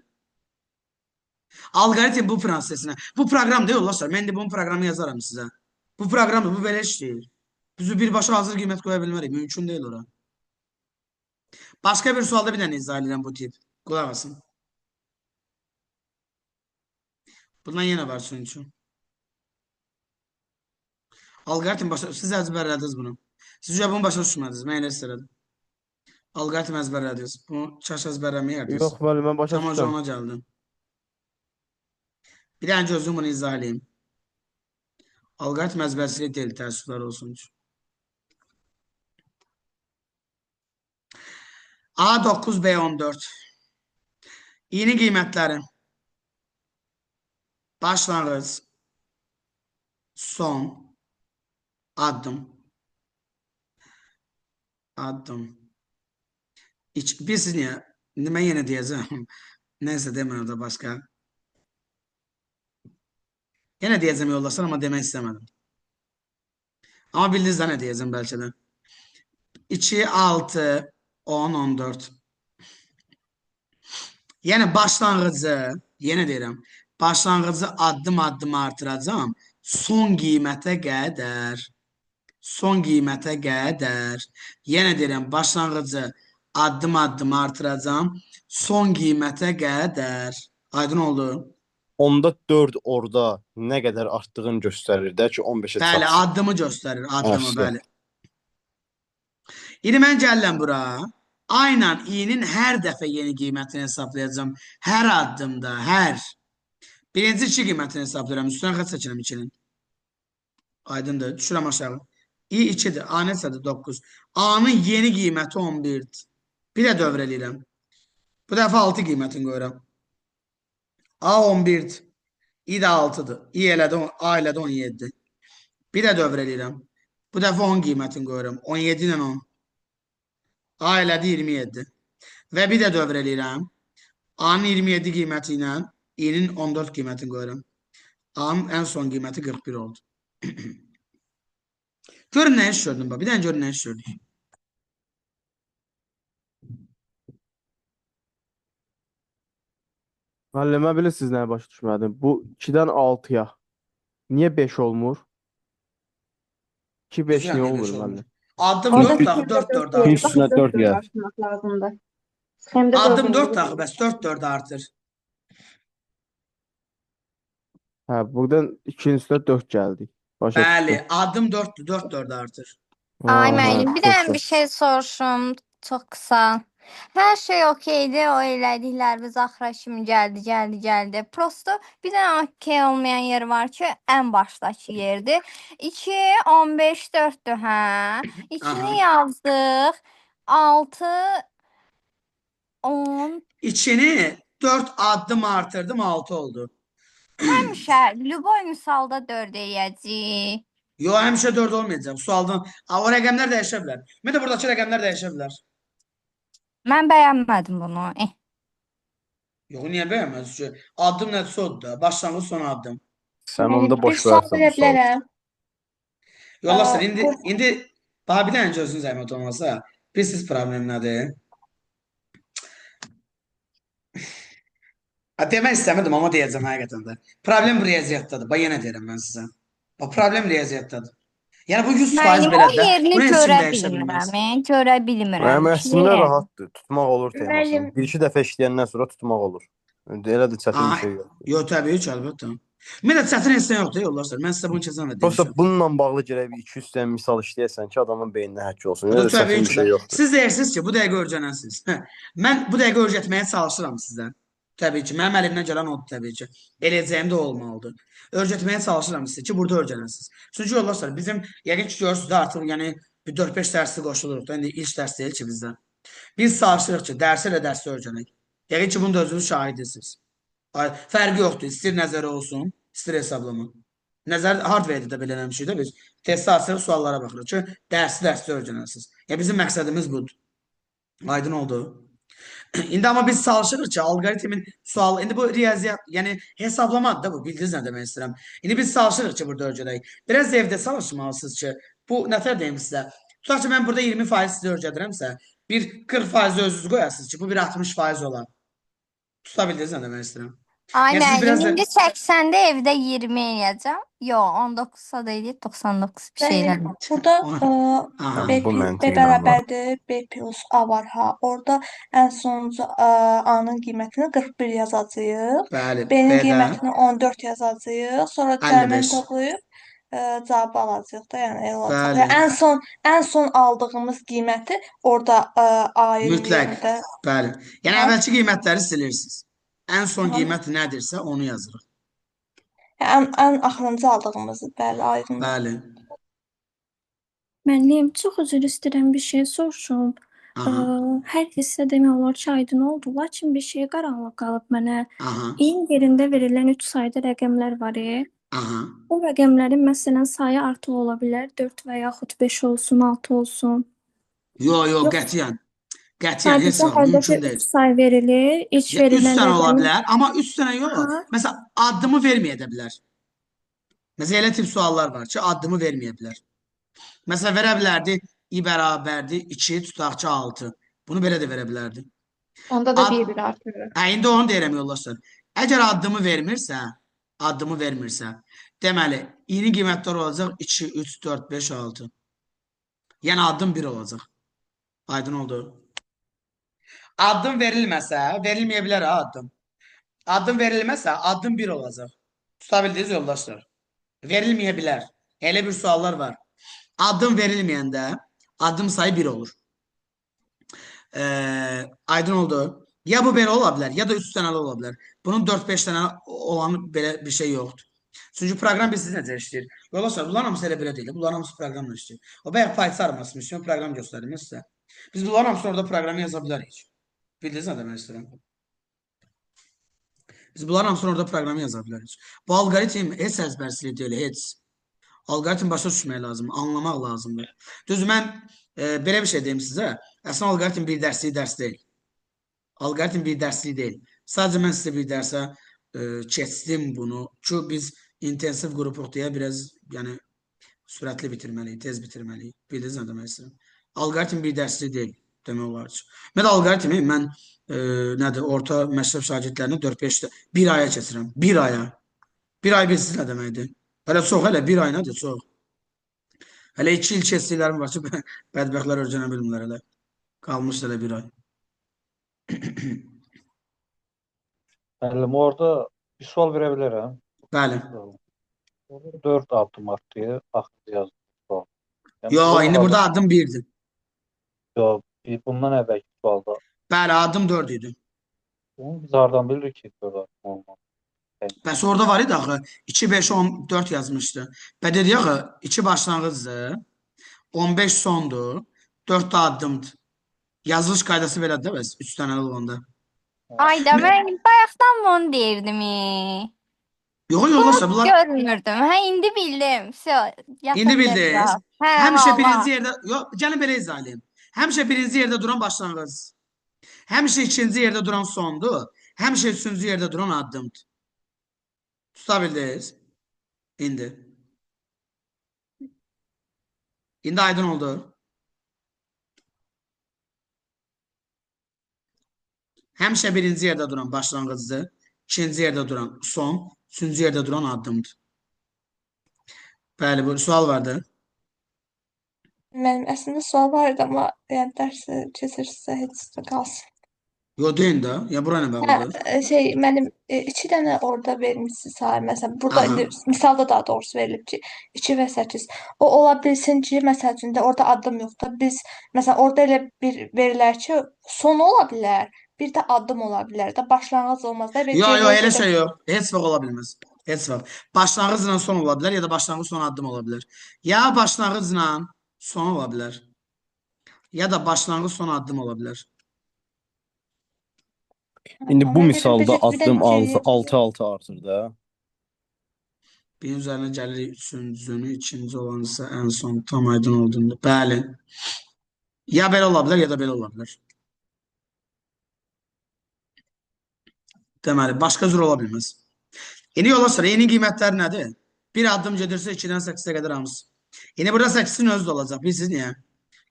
[SPEAKER 1] Alqoritm bu prosesinə. Bu proqramdır yoldaşlar. Mən də bunun proqramı yazaram sizə. Bu proqramdır. Bu belə işləyir. Biz birbaşa hazır qiymət qoya bilmərik. Mümkün deyil ora. Başqa bir sualda bir dənə izah edirəm bu tip. Qulaq asın. Bundan yenə var çünki. Alqoritm siz əzbərlədiniz bunu. Siz bunu başa düşmədiniz. Mən elə istədim. Alqoritm əzbərlədiniz. Bunu çaş əzbərləməyərdiniz.
[SPEAKER 2] Yox, müəllim, mən başa
[SPEAKER 1] Tam
[SPEAKER 2] düşdüm.
[SPEAKER 1] ona gəldim. Bir dənə gözüm bunu izah edeyim. Alqoritm əzbərçilik deyil, təəssüflər olsun ki. A9, B14. İyinin qiymətləri. Başlanğıc. Son. Addım. Bilirsiniz niyə? İndi mən yenə deyəcəm. Neysə demirəm da başqa. Yenə deyəcəm yoldaşlar, amma demək istəmədim. Amma bildiniz də nə deyəcəm bəlkə də. 2, 6, 10, 14. Yəni başlanğıcı, yenə deyirəm, başlanğıcı addım-addım artıracam son qiymətə qədər. Son qiymətə qədər. Yenə deyirəm, başlanğıcı addım-addım artıracam son qiymətə qədər. Aydın oldu?
[SPEAKER 5] Onda 4 orada nə qədər artdığını göstərir də ki, 15-ə çatsın.
[SPEAKER 1] Bəli, addımı göstərir, addımı, bəli. İndi mən gəlirəm bura. Aynen i'nin hər dəfə yeni qiymətini hesablayacağım. Hər addımda, hər. Birinci 2 qiymətini hesablayıram. Üstünə xətt çəkirəm 2-nin. Aydındır, düşürəm aşağı. i 2-dir, a neçədir? 9. A-nın yeni qiyməti 11-dir. Bir də dövr eləyirəm. Bu dəfə 6 qiymətini qoyuram. A 11-dir. i də 6-dır. A elədə 17-dir. Bir də dövr eləyirəm. Bu dəfə 10 qiymətini qoyuram. 17 ilə 10. A elədi 27. Və bir də dövr eləyirəm. A-nın 27 qiyməti ilə i-nin 14 qiymətini qoyuram. A-nın ən son qiyməti 41 oldu. Görün nə iş gördüm. Bir dənə görün nə iş gördük.
[SPEAKER 2] Müəllimə bilirsiniz nəyə başa düşmədim? Bu 2-dən 6-ya niyə 5 olmur? 2, 5 niyə olmur müəllim?
[SPEAKER 1] Addım 4 dağı, 4 4 dağı.
[SPEAKER 5] Üstünə 4 ya.
[SPEAKER 10] Artırmaq lazımdır. Hem də
[SPEAKER 1] Addım 4
[SPEAKER 10] dördüncü
[SPEAKER 1] daxı,
[SPEAKER 10] bir.
[SPEAKER 1] bəs 4 4 artır.
[SPEAKER 2] Hə, buradan 2-nin üstünə 4 gəldik. Başa
[SPEAKER 1] Bəli,
[SPEAKER 2] düşdüm.
[SPEAKER 1] addım 4-dür, 4 4 artır.
[SPEAKER 3] Ay
[SPEAKER 2] Hə,
[SPEAKER 3] müəllim, bir dənə
[SPEAKER 2] çox
[SPEAKER 3] bir şey soruşum, çox qısa. Hər şey okeydi, o elədiklərimiz axıra kimi gəldi. Prosto bir dənə okey olmayan yer var ki, ən başdakı yerdir. 2, 15, 4-dür, hə?
[SPEAKER 1] Aha.
[SPEAKER 3] 2-ni yazdıq. 6, 10.
[SPEAKER 1] 2'ni 4 addım artırdım 6 oldu.
[SPEAKER 3] Həmişə Lüboy misalda 4 eləyəcəyik.
[SPEAKER 1] Yo, həmişə 4 olmayacaq. Sualdan. O rəqəmlər dəyişə bilər. Bir də buradakı rəqəmlər dəyişə bilər.
[SPEAKER 3] Mən bəyənmədim bunu.
[SPEAKER 1] Yox, niyə bəyənməz ki? Addım nədirsə odur da. Başlanğıc son addım.
[SPEAKER 5] Sən
[SPEAKER 6] Müəllim,
[SPEAKER 5] onda
[SPEAKER 6] bir
[SPEAKER 5] boş
[SPEAKER 6] sual
[SPEAKER 5] versən
[SPEAKER 6] verə
[SPEAKER 5] bu sualı.
[SPEAKER 6] bilərəm.
[SPEAKER 1] Yoldaşlar,
[SPEAKER 6] Bu
[SPEAKER 1] indi daha bir dənə gözünüz zəhmət olmasa, bilirsiniz problem nədir? Demək istəmirdim, amma deyəcəm həqiqətən də. Problem bu riyaziyyatdadır. Bax, yenə deyirəm mən sizə. Bax, problem riyaziyyatdadır. Yəni bu 100%
[SPEAKER 3] Müəllim, o
[SPEAKER 1] belədir də.
[SPEAKER 3] yerini
[SPEAKER 1] Bunu heç kim
[SPEAKER 3] görə
[SPEAKER 1] dəyişə bilməz.
[SPEAKER 3] bilmirəm. Görə bilmirəm
[SPEAKER 5] Mənim
[SPEAKER 3] ki.
[SPEAKER 5] əslində rahatdır. Tutmaq olur
[SPEAKER 6] müəllim,
[SPEAKER 5] temasını. Bir-iki dəfə işləyəndən sonra tutmaq olur. Elə də çətin bir şey yox.
[SPEAKER 1] Yox, təbii ki, əlbəttə. Ümumiyyətlə çətin heç nə yoxdur, yoldaşlar. Mən sizə bunu keçən də
[SPEAKER 5] Prosta
[SPEAKER 1] demişəm.
[SPEAKER 5] bununla bağlı gərək bir 200 dənə misal işləyəsən ki, adamın beyninə həkk olsun.
[SPEAKER 1] Bu da
[SPEAKER 5] Elə də
[SPEAKER 1] təbii
[SPEAKER 5] çətin bir
[SPEAKER 1] ki
[SPEAKER 5] şey
[SPEAKER 1] də.
[SPEAKER 5] yoxdur.
[SPEAKER 1] Siz deyirsiniz ki, bu dəqiqə öyrənəsiniz. Mən bu dəqiqə öyrətməyə çalışıram sizdən. Təbii ki, mənim əlimdən gələn odur təbii ki. Eləcəyim də olmalıdır. Öyrətməyə çalışıram sizə ki, burada öyrənəsiniz. Çünki yoldaşlar, bizim yəqin ki, görürsünüz də artıq yəni bir 4-5 dərsi qoşuluruq da. İndi ilk dərs deyil ki bizdən. Biz çalışırıq ki, dərsə ilə dərsi öyrənək. Yəqin ki, bunun da özünüz şahidisiniz. Fərqi yoxdur. İstir nəzərə olsun, istir hesablama. Nəzər hardware-də də belə eləmişik də biz. Testdə açırıq, suallara baxırıq ki, dərsdə öyrənəsiniz. Ya bizim məqsədimiz budur. Aydın oldu. İndi amma biz çalışırıq ki, alqoritmin sual, indi bu riyaziyyat, yəni hesablamadır da bu, bildiniz nə demək istəyirəm. İndi biz çalışırıq ki, burada öyrədək. Biraz evdə çalışmalısınız ki, bu nətər deyim sizə. Tutaq ki, mən burada 20% sizə öyrədirəmsə, bir 40% özünüz qoyasınız ki, bu bir 60% olar. Tuta bildiniz nə demək istəyirəm.
[SPEAKER 3] Ay
[SPEAKER 1] Yəni siz
[SPEAKER 3] müəllim,
[SPEAKER 1] biraz da
[SPEAKER 3] indi 80-də evdə 20 eləyəcəm. Yox, 19-a da eləyib 99 bir şeylər.
[SPEAKER 6] müəllim, burada
[SPEAKER 1] Aha.
[SPEAKER 6] B,
[SPEAKER 5] Bu
[SPEAKER 6] B
[SPEAKER 5] məntiqlə var.
[SPEAKER 6] bərabərdir, B plus A var ha. Orada ən sonuncu A-nın qiymətini 41 yazacağıq.
[SPEAKER 1] Bəli,
[SPEAKER 6] B-nin
[SPEAKER 1] B-də
[SPEAKER 6] qiymətini 14 yazacağıq. Sonra cəmini
[SPEAKER 1] 55.
[SPEAKER 6] toplayıb cavabı alacağıq da, yəni elə olacaq.
[SPEAKER 1] Bəli.
[SPEAKER 6] Yəni ən son aldığımız qiyməti orada A-nın
[SPEAKER 1] Mütləq.
[SPEAKER 6] yerində.
[SPEAKER 1] Bəli. Yəni
[SPEAKER 6] Ha?
[SPEAKER 1] əvvəlki qiymətləri silirsiniz. Ən son
[SPEAKER 6] Aha.
[SPEAKER 1] qiymət nədirsə onu yazırıq.
[SPEAKER 6] Ən axırıncı aldığımız, bəli, aydındır.
[SPEAKER 1] Bəli.
[SPEAKER 7] Müəllim, çox üzr istəyirəm, bir şey soruşum.
[SPEAKER 1] Aha.
[SPEAKER 7] Hər hissə demək olar ki, aydın oldu, lakin bir şey qaranlıq qalıb mənə.
[SPEAKER 1] Aha.
[SPEAKER 7] İn yerində verilən 3 sayda rəqəmlər var.
[SPEAKER 1] Aha.
[SPEAKER 7] O rəqəmlərin məsələn sayı artıq ola bilər, 4 və yaxud 5 olsun, 6 olsun.
[SPEAKER 1] Yox,
[SPEAKER 7] Yox,
[SPEAKER 1] qətiyyən. Qətiyyən heç
[SPEAKER 7] sadəcə
[SPEAKER 1] vaxt
[SPEAKER 7] hardakı
[SPEAKER 1] mümkün
[SPEAKER 7] 3
[SPEAKER 1] deyil.
[SPEAKER 7] say verilir, ilk
[SPEAKER 1] Ya 3
[SPEAKER 7] verilən
[SPEAKER 1] dənə ola
[SPEAKER 7] rəqəmin.
[SPEAKER 1] bilər, amma 3 dənə yox.
[SPEAKER 7] Aha.
[SPEAKER 1] Məsələn, addımı verməyə də bilər. Məsələn, elə tip suallar var ki, addımı verməyə bilər. Məsələn, verə bilərdi, i bərabərdir 2 tutaq ki 6. Bunu belə də verə bilərdi.
[SPEAKER 10] Onda da
[SPEAKER 1] Ad,
[SPEAKER 10] 1 artırır.
[SPEAKER 1] indi onu deyirəm yoldaşlar. Əgər addımı vermirsə, deməli, i-nin qiymətləri olacaq 2, 3, 4, 5, 6. Yəni addım 1 olacaq. Aydın oldu. Addım verilməsə, verilməyə bilər ha addım. Addım verilməsə, addım 1 olacaq. Tuta bildiniz yoldaşlar. Verilməyə bilər. Elə bir suallar var. Addım verilməyəndə addım sayı 1 olur. Aydın oldu. Ya bu belə ola bilər, ya da 3 dənəli ola bilər. Bunun 4-5 dənə olan belə bir şey yoxdur. Çünki proqram biz necə işləyir? Yoldaşlar, bunların hamısı elə belə deyil. Bunların hamısı proqramla işləyir. O bayaq Python armasını proqram göstərdim sizə. Biz bunların hamısını orada proqramı yaza bilərik. Bildiniz nə demək istəyirəm? Biz bunların hamısını orada proqramı yaza bilərik. Bu alqoritm heç əzbərsizlik deyil, heç. Alqoritm başa düşmək lazımdır, anlamaq lazımdır. Düzdür, mən belə bir şey deyim sizə. Əslində alqoritm bir dərslik dərs deyil. Alqoritm bir dərslik deyil. Sadəcə mən sizə bir dərsə keçdim bunu ki, biz intensiv qrupuq deyə biraz yəni sürətli bitirməliyik, tez bitirməliyik. Bildiniz nə demək istəyirəm? Alqoritm bir dərslik deyil, demək olar ki. Mən alqoritmi mən nədir, orta məktəb şagirdlərini 4-5 bir aya keçirəm. Bir aya. Bir ay bilirsiniz nə deməkdir? Hələ çox, hələ bir ay nədir, çox. Hələ 2 il keçdiklərim var ki, bədbəxtlər öyrənə bilmirlər hələ. Qalmış hələ bir ay.
[SPEAKER 9] Müəllim, orada bir sual verə bilərəm.
[SPEAKER 1] Bəli.
[SPEAKER 9] Orada 4 addım artdıya axırda yazılır sual. Yəni biz
[SPEAKER 1] Yo,
[SPEAKER 9] onu
[SPEAKER 1] indi burada
[SPEAKER 9] harda
[SPEAKER 1] addım 1'dir.
[SPEAKER 9] yox, bundan əvvəlki sualda
[SPEAKER 1] Bəli, addım 4 idi.
[SPEAKER 9] onu biz hardan bilirik ki, 4 addım olmalı?
[SPEAKER 1] Bəs orada var idi axı 2, 5, 10, 4 yazmışdı. Və dedi axı 2 başlanğıcdır, 15 sondur, 4 də addımdır. Yazılış qaydası belədir də bəs 3 dənə olanda.
[SPEAKER 3] Ayda mən bayaqdan onu deyirdim.
[SPEAKER 1] Yox, yoldaşlar bunlar
[SPEAKER 3] Görmürdüm. Hə, indi bildim.
[SPEAKER 1] indi bildiniz.
[SPEAKER 3] Hə,
[SPEAKER 1] Həmişə
[SPEAKER 3] valla.
[SPEAKER 1] birinci yerdə, yox, gəlin belə izah edeyim. Həmişə birinci yerdə duran başlanğıc. Həmişə ikinci yerdə duran sondur. Həmişə üçüncü yerdə duran addımdır. Tuta bildiniz? İndi. İndi aydın oldu. Həmişə birinci yerdə duran başlanğıcdır. İkinci yerdə duran son. Üçüncü yerdə duran addımdır. Bəli, bu sual vardı.
[SPEAKER 6] Mənim əslində sual var idi, amma yəni dərsi keçirsə heç də qalsın.
[SPEAKER 1] Yox, deyin də. Ya bura nə bağlıdır?
[SPEAKER 6] Mənim 2 dənə orada vermişsiniz sayı. Məsələn, burada
[SPEAKER 1] Aha.
[SPEAKER 6] indi misalda daha doğrusu verilib ki, 2 və 8. O ola bilsin ki, məsəl üçün də orada addım yoxdur. Biz məsələn orada elə bir verilər ki, son ola bilər, bir də addım ola bilər də, başlanğıc olmaz da.
[SPEAKER 1] Yox, yox, elə şey yox. Heç vaxt ola bilməz. Heç vaxt. Başlanğıcla son ola bilər ya da başlanğıc son addım ola bilər. Ya başlanğıcla son ola bilər. Ya da başlanğıc son addım ola bilər.
[SPEAKER 5] İndi bu
[SPEAKER 6] Ona
[SPEAKER 5] misalda
[SPEAKER 6] bir də
[SPEAKER 5] addım
[SPEAKER 6] C
[SPEAKER 5] 6 artır da.
[SPEAKER 1] Birin üzərinə gəlirik üçüncünü, ikinci olan isə ən son tam aydın olduğunda. Bəli. Ya belə ola bilər, ya da belə ola bilər. Deməli, başqa cür ola bilməz. İndi yola sıra, yeni qiymətlər nədir? Bir addım gedirsə 2-dən 8-ə qədər hamısı. Yine burada 8'in özü de olacaq. Bilirsiniz niyə?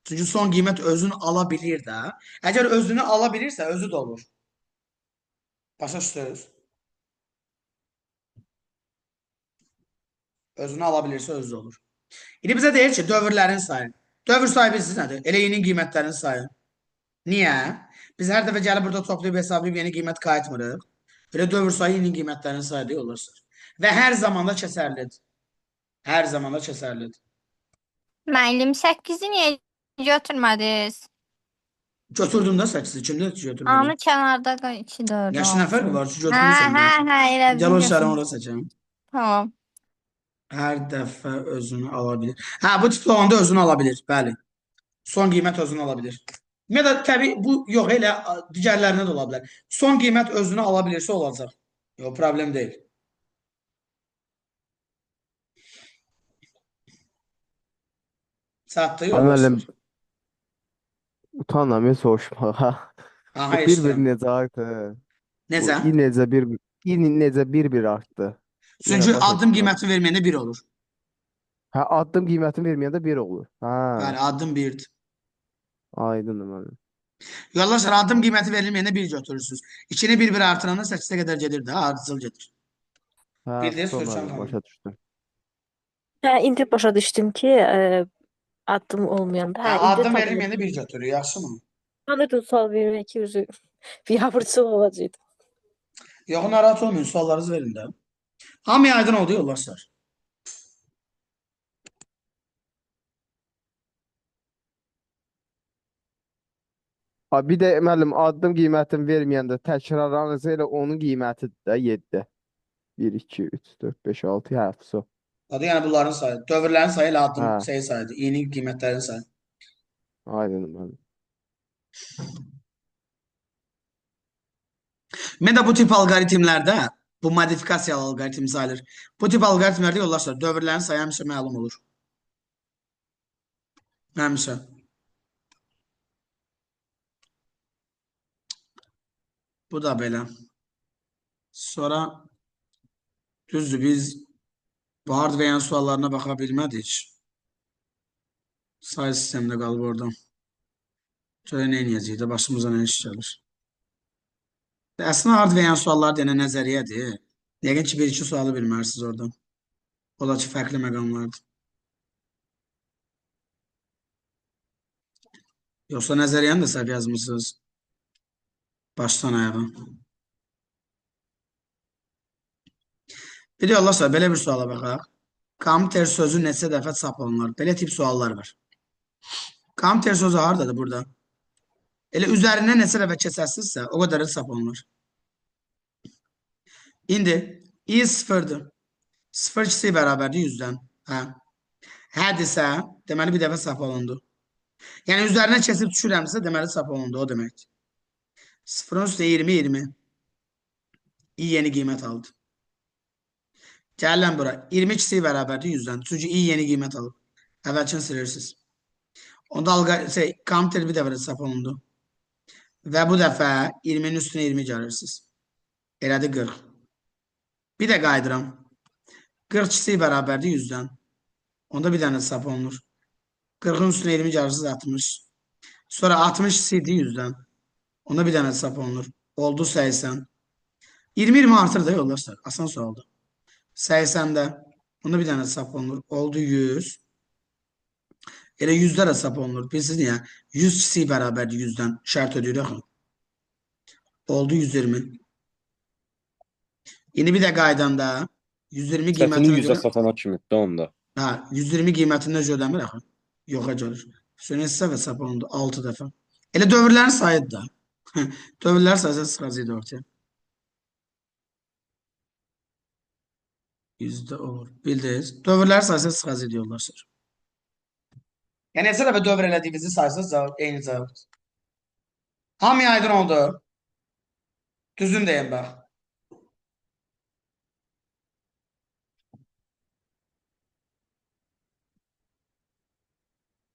[SPEAKER 1] Çünki son qiymət özünü ala bilir də. Əgər özünü ala bilirsə, özü də olur. Başa düşdünüz? Özünü ala bilirsə, özü də olur. İndi bizə deyir ki, dövrlərin sayı. Dövr sayı bilirsiniz nədir? Elə yeni qiymətlərin sayı. Niyə? Biz hər dəfə gəlib burada toplayıb hesablayıb yeni qiymət qayıtmırıq. Elə dövr sayı yeni qiymətlərin sayı deyilir. Və hər zamanda kəsərlidir. Hər zamanda kəsərlidir.
[SPEAKER 3] Müəllim 8-i niyə götürmədiniz?
[SPEAKER 1] Götürdüm də 8-i. Kimdə götürmədim?
[SPEAKER 3] Anı kənarda 2 4.
[SPEAKER 1] Yaşı nə fərqi var? Götürmüşəm.
[SPEAKER 3] Hə, elə
[SPEAKER 1] Gəl o
[SPEAKER 3] bilirəm.
[SPEAKER 1] işlərini ora seçəm.
[SPEAKER 3] Tamam.
[SPEAKER 1] Hər dəfə özünü ala bilir. Hə, bu tipli olanda özünü ala bilir. Bəli. Son qiymət özünü ala bilir. Ya da təbii bu yox, elə digərlərinə də ola bilər. Son qiymət özünü ala bilirsə olacaq. Yox, problem deyil. Çatdı
[SPEAKER 2] Müəllim,
[SPEAKER 1] yoldaşlar.
[SPEAKER 2] utanmıyorum soruşmağa.
[SPEAKER 1] Aha,
[SPEAKER 2] Bir-bir
[SPEAKER 1] eşidirəm.
[SPEAKER 2] necə artdı?
[SPEAKER 1] Necə?
[SPEAKER 2] İ necə bir artdı?
[SPEAKER 1] Çünki
[SPEAKER 2] Yenə başa
[SPEAKER 1] addım
[SPEAKER 2] düşmədim.
[SPEAKER 1] qiyməti verməyəndə 1 olur.
[SPEAKER 2] Hə, addım qiymətini verməyəndə 1 olur. Hə,
[SPEAKER 1] Bəli, addım 1'dir.
[SPEAKER 2] aydındır müəllim.
[SPEAKER 1] Yoldaşlar, addım qiyməti verilməyəndə 1 götürürsünüz. 2-ni 1-1 artıranda 8-ə qədər gedir də, ardıcıl gedir.
[SPEAKER 2] Hə,
[SPEAKER 1] Bildiniz,
[SPEAKER 2] sonra
[SPEAKER 1] Sürçən xanım?
[SPEAKER 2] başa düşdüm.
[SPEAKER 11] Hə, indi başa düşdüm ki, addım olmayanda.
[SPEAKER 1] Hə,
[SPEAKER 11] Hə, indi
[SPEAKER 1] addım
[SPEAKER 11] tabii
[SPEAKER 1] verilməyəndə 1 götürür, yaxşımı?
[SPEAKER 11] tanıdım sual vermək ki, üzü biabırçı olacaqdı.
[SPEAKER 1] Yox, narahat olmayın, suallarınızı verin də. Hamıya aydın oldu yoldaşlar.
[SPEAKER 2] Ha, bir də müəllim addım qiymətini verməyəndə təkrarlanırsa elə onun qiymətidir də 7. 1 2 3 4 5 6 hə,
[SPEAKER 1] Adı yəni bunların sayı. Dövrlərin sayı ilə addım
[SPEAKER 2] Hə.
[SPEAKER 1] sayıdır. Yeni qiymətlərin sayı.
[SPEAKER 2] aydındır müəllim.
[SPEAKER 1] Mən də bu tip alqoritmlərdə, bu modifikasiyalı alqoritm sayılır. Bu tip alqoritmlərdə yoldaşlar, dövrlərin sayı həmişə məlum olur. Həmişə. Bu da belə. Sonra düzdür, biz bu hard və yan suallarına baxa bilmədik. Sayı sistemdə qalıb oradan. Görə nə edəcəyik də, başımıza nə iş gəlir. Əslində hard və yan suallar deyənə nəzəriyyədir. Yəqin ki, 1-2 sualı bilmərsiniz oradan. O da ki, fərqli məqamlardır. Yoxsa nəzəriyyəni də səhv yazmısınız. Başdan ayağa. Bir de yoldaşlar belə bir suala baxaq. Komter sözü neçə dəfə çap olunur? Belə tip suallar var. Komter sözü hardadır burada? Elə üzərindən neçə dəfə keçərsinizsə, o qədər də çap olunur. İndi i sıfırdır. Sıfır ikisi bərabərdir 100-dən. Hə. Hədirsə, deməli bir dəfə çap olundu. Yəni üzərinə keçib düşürəmsə, deməli çap olundu, o deməkdir. Sıfırın üstə 20, 20. i yeni qiymət aldı. Gələn bura. 20 ikisi bərabərdir 100-dən. Çünki i yeni qiymət alıb. Əvvəlkini silirsiniz. Onda komter bir dəfə də çap olundu. Və bu dəfə 20-nin üstünə 20 gəlirsiniz. Elədi 40. Bir də qaydıram. 40 ikisi bərabərdir 100-dən. Onda bir dənə çap olunur. 40-ın üstünə 20 gəlirsiniz 60. Sonra 60 ikisi idi 100-dən. Onda bir dənə çap olunur. Oldu 80. 20-20 artır da yoldaşlar. Asan sualdır. 80'də. Onda bir dənə çap olunur. Oldu 100. Elə 100'də də çap olunur. Bilirsiniz niyə? 100 ikisi bərabərdir 100-dən. Şərt ödəyirək. Oldu 120. Yeni bir də qaydanda 120
[SPEAKER 5] Sətini
[SPEAKER 1] qiymətini
[SPEAKER 5] 100-ə satana kimidir onda.
[SPEAKER 1] Hə, 120 qiymətində ödəmir axı. Yoxa gəlir. Sonra neçə dəfə çap olundu? 6 dəfə. Elə dövrlərin sayıdır da. Dövrlər sayısı çıxacaqdı ortaya. Yüzdə olur. Bildiniz. Dövrlər sayısı çıxacaqdı yoldaşlar. Yəni neçə dəfə dövr elədiyinizi sayırsınız eyni cavabdır. Hamıya aydın oldu. Düzün deyin bax.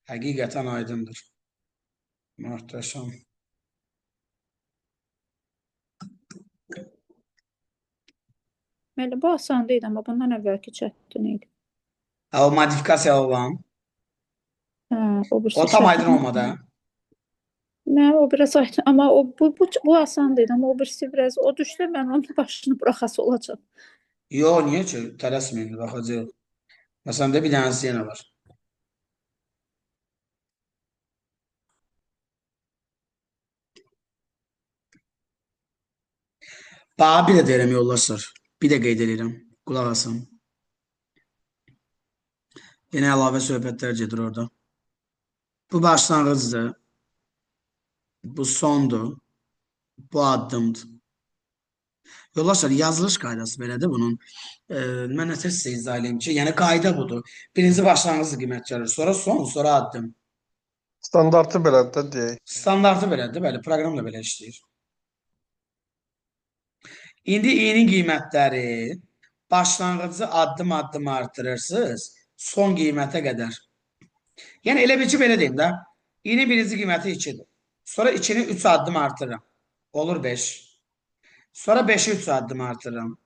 [SPEAKER 1] Həqiqətən aydındır. Möhtəşəm.
[SPEAKER 11] Müəllim, bu asan deyil, amma bundan əvvəlki çətin idi.
[SPEAKER 1] O modifikasiya olan.
[SPEAKER 11] O birisi
[SPEAKER 1] O tam
[SPEAKER 11] çətin.
[SPEAKER 1] aydın olmadı.
[SPEAKER 11] Mən o biraz aydın, amma bu asan deyil, amma o birisi biraz o düşdü, mən onun başını buraxası olacaq.
[SPEAKER 1] Yo, niyə ki? Tələsməyin, baxacaq. Məsələn də bir dənəsi yenə var. Bax, bir də deyirəm yoldaşlar. Bir də qeyd edirəm. Qulaq asın. Yenə əlavə söhbətlər gedir orada. Bu başlanğıcdır. Bu sondur. Bu addımdır. Yoldaşlar, yazılış qaydası belədir bunun. Mən nətər sizə izah edeyim ki, yəni qayda budur. Birinci başlanğıc qiymət gəlir, sonra son, sonra addım.
[SPEAKER 13] Standartı belədir də deyək.
[SPEAKER 1] Standartı belədir, bəli, proqram da belə işləyir. İndi yeni qiymətləri başlanğıcı addım-addım artırırsınız, son qiymətə qədər. Yəni elə bir ki, belə deyim də, yeni birinci qiyməti 2-dir. Sonra 2-ni 3 addım artırıram. Olur 5. Sonra 5'i 3 addım artırıram.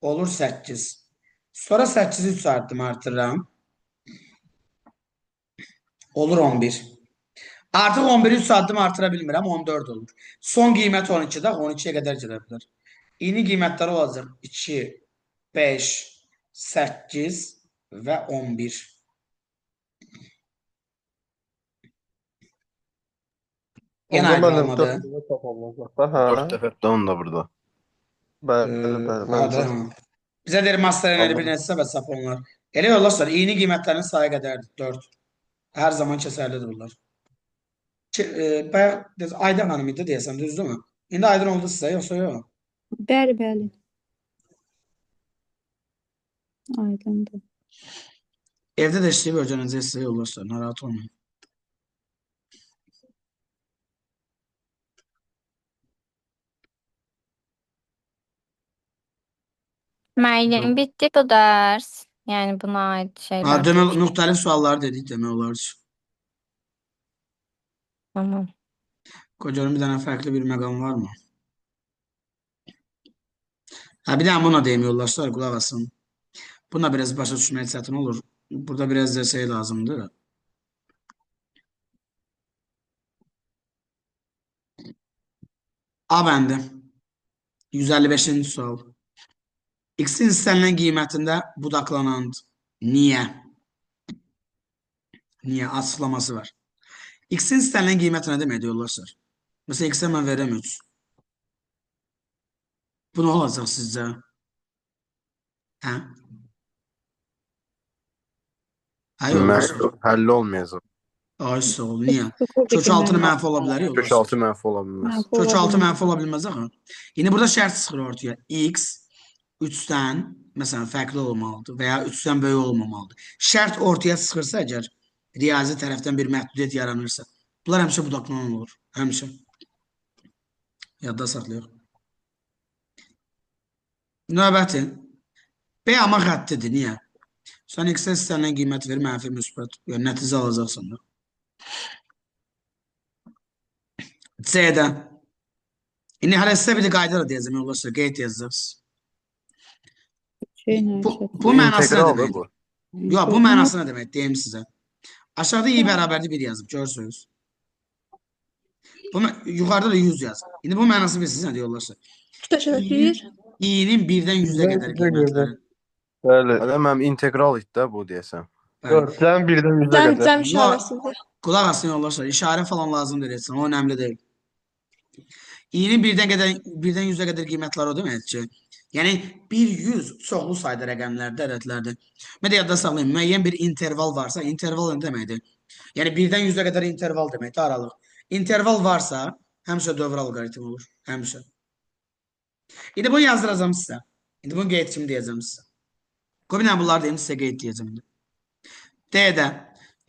[SPEAKER 1] Olur 8. Sonra 8'i 3 addım artırıram. Olur 11. Artıq 11'i 3 addım artıra bilmirəm, 14 olur. Son qiymət 12'də 12'yə qədər gedə bilər. Yeni qiymətləri olacaq 2, 5, 8 və 11. Yenə
[SPEAKER 13] Onda
[SPEAKER 1] aydın
[SPEAKER 13] mənim
[SPEAKER 1] olmadı.
[SPEAKER 13] 4 dəfə çap olunacaq da, hə.
[SPEAKER 5] 4 dəfə də onda burada.
[SPEAKER 13] Bəli, məncə.
[SPEAKER 1] Bizə deyir master eneri bir neçə səbət çap olunur. Elə yoldaşlar, yeni qiymətlərin sayı qədərdir. 4. Hər zaman keçərlidir bunlar. Bayaq Ayda xanım idi deyəsən, düzdürmü? İndi aydın oldu sizə, yoxsa yox?
[SPEAKER 11] Bəli, bəli. Aydındır.
[SPEAKER 1] Evdə də işləyib öyrənəcək sizə yoldaşlar, narahat olmayın.
[SPEAKER 3] Müəllim, bitdi bu dərs. Yəni buna aid şeylər.
[SPEAKER 1] Demək, müxtəlif sualları dedik demək olar ki.
[SPEAKER 3] Tamam.
[SPEAKER 1] Qocanın bir dənə fərqli bir məqam varmı? Bir dənə buna deyim yoldaşlar, qulaq asın. Buna biraz başa düşmək çətin olur. Burada biraz da şey lazımdır. A bəndi. 155-ci sual. X-in istənilən qiymətində budaqlanandır. Niyə? Niyə? Açıqlaması var. X-in istənilən qiyməti nə deməkdir yoldaşlar? Məsələn, X-ə mən verirəm 3. Bu nə olacaq sizcə? Hə? Hə, yoldaşlar.
[SPEAKER 5] Həll olmayacaq.
[SPEAKER 1] Ay sağ ol. Niyə?
[SPEAKER 11] Sıfır
[SPEAKER 1] Kök
[SPEAKER 11] ki,
[SPEAKER 1] altını
[SPEAKER 11] mənfi
[SPEAKER 1] mənfi ola bilər
[SPEAKER 5] Kök
[SPEAKER 1] yoldaşlar.
[SPEAKER 5] altı mənfi ola bilməz.
[SPEAKER 11] mənfi
[SPEAKER 1] Kök
[SPEAKER 11] ola
[SPEAKER 1] altı
[SPEAKER 11] bilməz.
[SPEAKER 1] mənfi ola bilməz axı. İndi burada şərt çıxır ortaya. X 3-dən məsələn fərqli olmalıdır və ya 3-dən böyük olmamalıdır. Şərt ortaya çıxırsa əgər riyazi tərəfdən bir məhdudiyyət yaranırsa, bunlar həmişə budaqlanan olur. Həmişə. Yadda saxlayaq. Növbəti. B amma xəttidir. Niyə? Sən X-ə istənilən qiymət ver, mənfi müsbət. Yəni nəticə alacaqsan da. C-də. İndi hələ sizə bir də qayda da deyəcəm yoldaşlar. Qeyd yazacaqsınız. Bu mənası nə
[SPEAKER 5] İnteqraldır
[SPEAKER 1] deməkdir?
[SPEAKER 5] bu.
[SPEAKER 1] Yox, bu mənası nə demək? Deyim sizə. Aşağıda i bərabərdir 1 yazıb, görürsünüz. Yuxarıda da 100 yazıb. İndi bu mənası bilirsiniz nədir yoldaşlar?
[SPEAKER 8] Bir.
[SPEAKER 1] i-nin 1-dən 100-ə qədər qiymətləri.
[SPEAKER 13] Bəli.
[SPEAKER 5] Hələ mənim integral idi də bu deyəsən.
[SPEAKER 13] Yox, sən 1-dən 100-ə qədər.
[SPEAKER 6] Cəm işarəsidir.
[SPEAKER 1] Qulaq asın yoldaşlar. İşarə falan lazım deyilsin. O önemli deyil. i-nin 1-dən 100-ə qədər qiymətləri o deməkdir ki, yəni 100 çoxlu sayda rəqəmlərdə, ədədlərdə. Mən də yadda saxlayın, müəyyən bir interval varsa, interval nə deməkdir? Yəni 1-dən 100-ə qədər interval deməkdir, aralıq. İnterval varsa, həmişə dövr alqoritmi olur. Həmişə. İndi bunu yazdıracağım sizə. İndi bunu qeyd kimi deyəcəm sizə. Qoy bunları deyim, sizə qeyd deyəcəm. D-də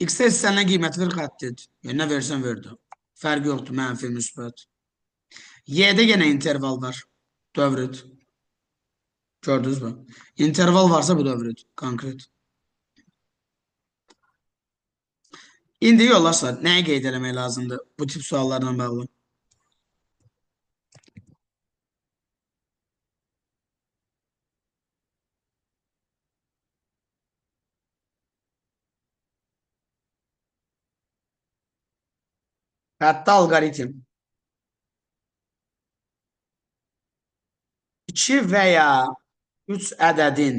[SPEAKER 1] X-ə istənilən qiymət ver xəttidir. Yəni nə versən verdi. Fərq yoxdur, mənfi, müsbət. Y-də yenə interval var. Dövrüd. Gördünüz mü? İnterval varsa bu dövrüd. Konkret. İndi yoldaşlar, nəyə qeyd eləmək lazımdır bu tip suallarla bağlı? Xətti alqoritm. 2 və ya 3 ədədin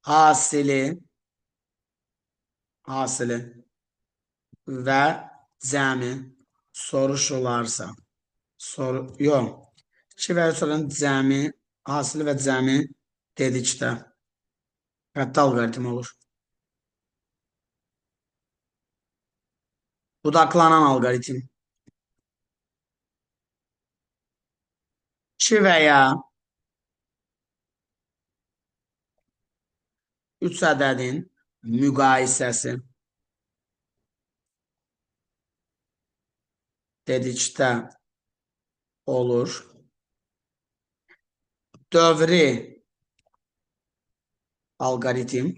[SPEAKER 1] hasili və cəmi soruşularsa, yox, 2 və 3 ədədin cəmi, hasili və cəmi dedikdə xətti alqoritm olur. Budaklanan alqoritm. 2 və ya 3 ədədin müqayisəsi dedikdə olur. Dövri alqoritm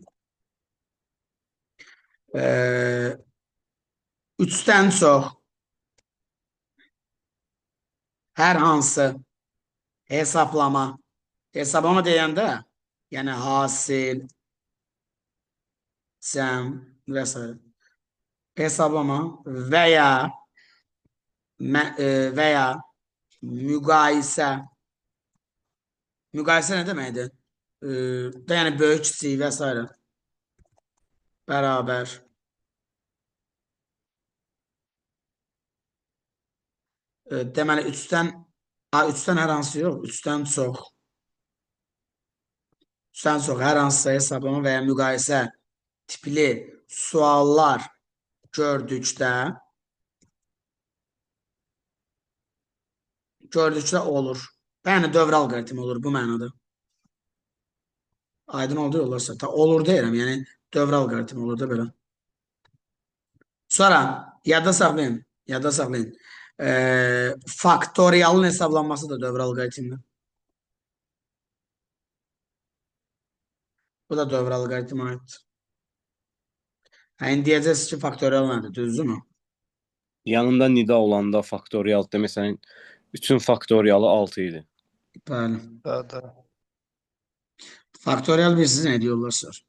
[SPEAKER 1] 3-dən çox hər hansı hesablama deyəndə, yəni hasil, cəm və s. hesablama və ya müqayisə. Müqayisə nə deməkdir? Yəni böyük, kiçik və s. Bərabər. Deməli 3-dən hər hansı yox, 3-dən çox. 3-dən çox hər hansısa hesablama və ya müqayisə tipli suallar gördükdə olur. Yəni dövr alqoritmi olur bu mənada. Aydın oldu yollarsa. Olur deyirəm, yəni dövr alqoritmi olur da belə. Sonra yadda saxlayın. Faktorialın hesablanması da dövr alqoritmidir. Bu da dövr alqoritmə aiddir. İndi deyəcəksiniz ki, faktorial nədir, düzdürmü?
[SPEAKER 5] Yanında nida olanda faktorial deməsən 3-ün faktorialı 6 idi.
[SPEAKER 1] Bəli.
[SPEAKER 13] Bəli.
[SPEAKER 1] Faktorial bilirsiniz nə diyorlar?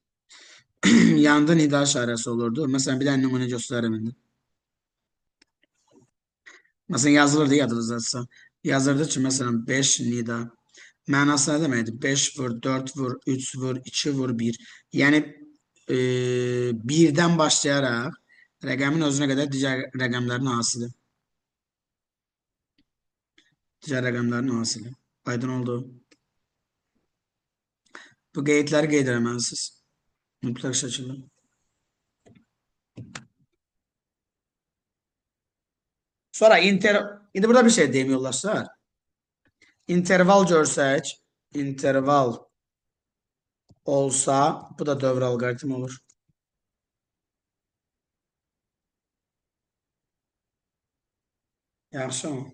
[SPEAKER 1] Yanında nida işarəsi olurdu. Məsələn, bir dənə nümunə göstərim indi. Məsələn, yazılırdı yadınızdadsa. Yazırdı ki, məsələn, 5 nida. Mənası nə deməkdir? 5 vur, 4 vur, 3 vur, 2 vur, 1. Yəni, 1-dən başlayaraq rəqəmin özünə qədər digər rəqəmlərin hasili. Aydın oldu. Bu qeydləri qeyd eləməlisiniz. Mütləq şəkildə. Sonra indi burada bir şey deyim yoldaşlar. İnterval görsək, interval olsa, bu da dövr alqoritmi olur. Yaxşı mı?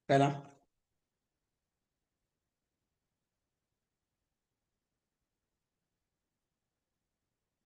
[SPEAKER 1] Belə.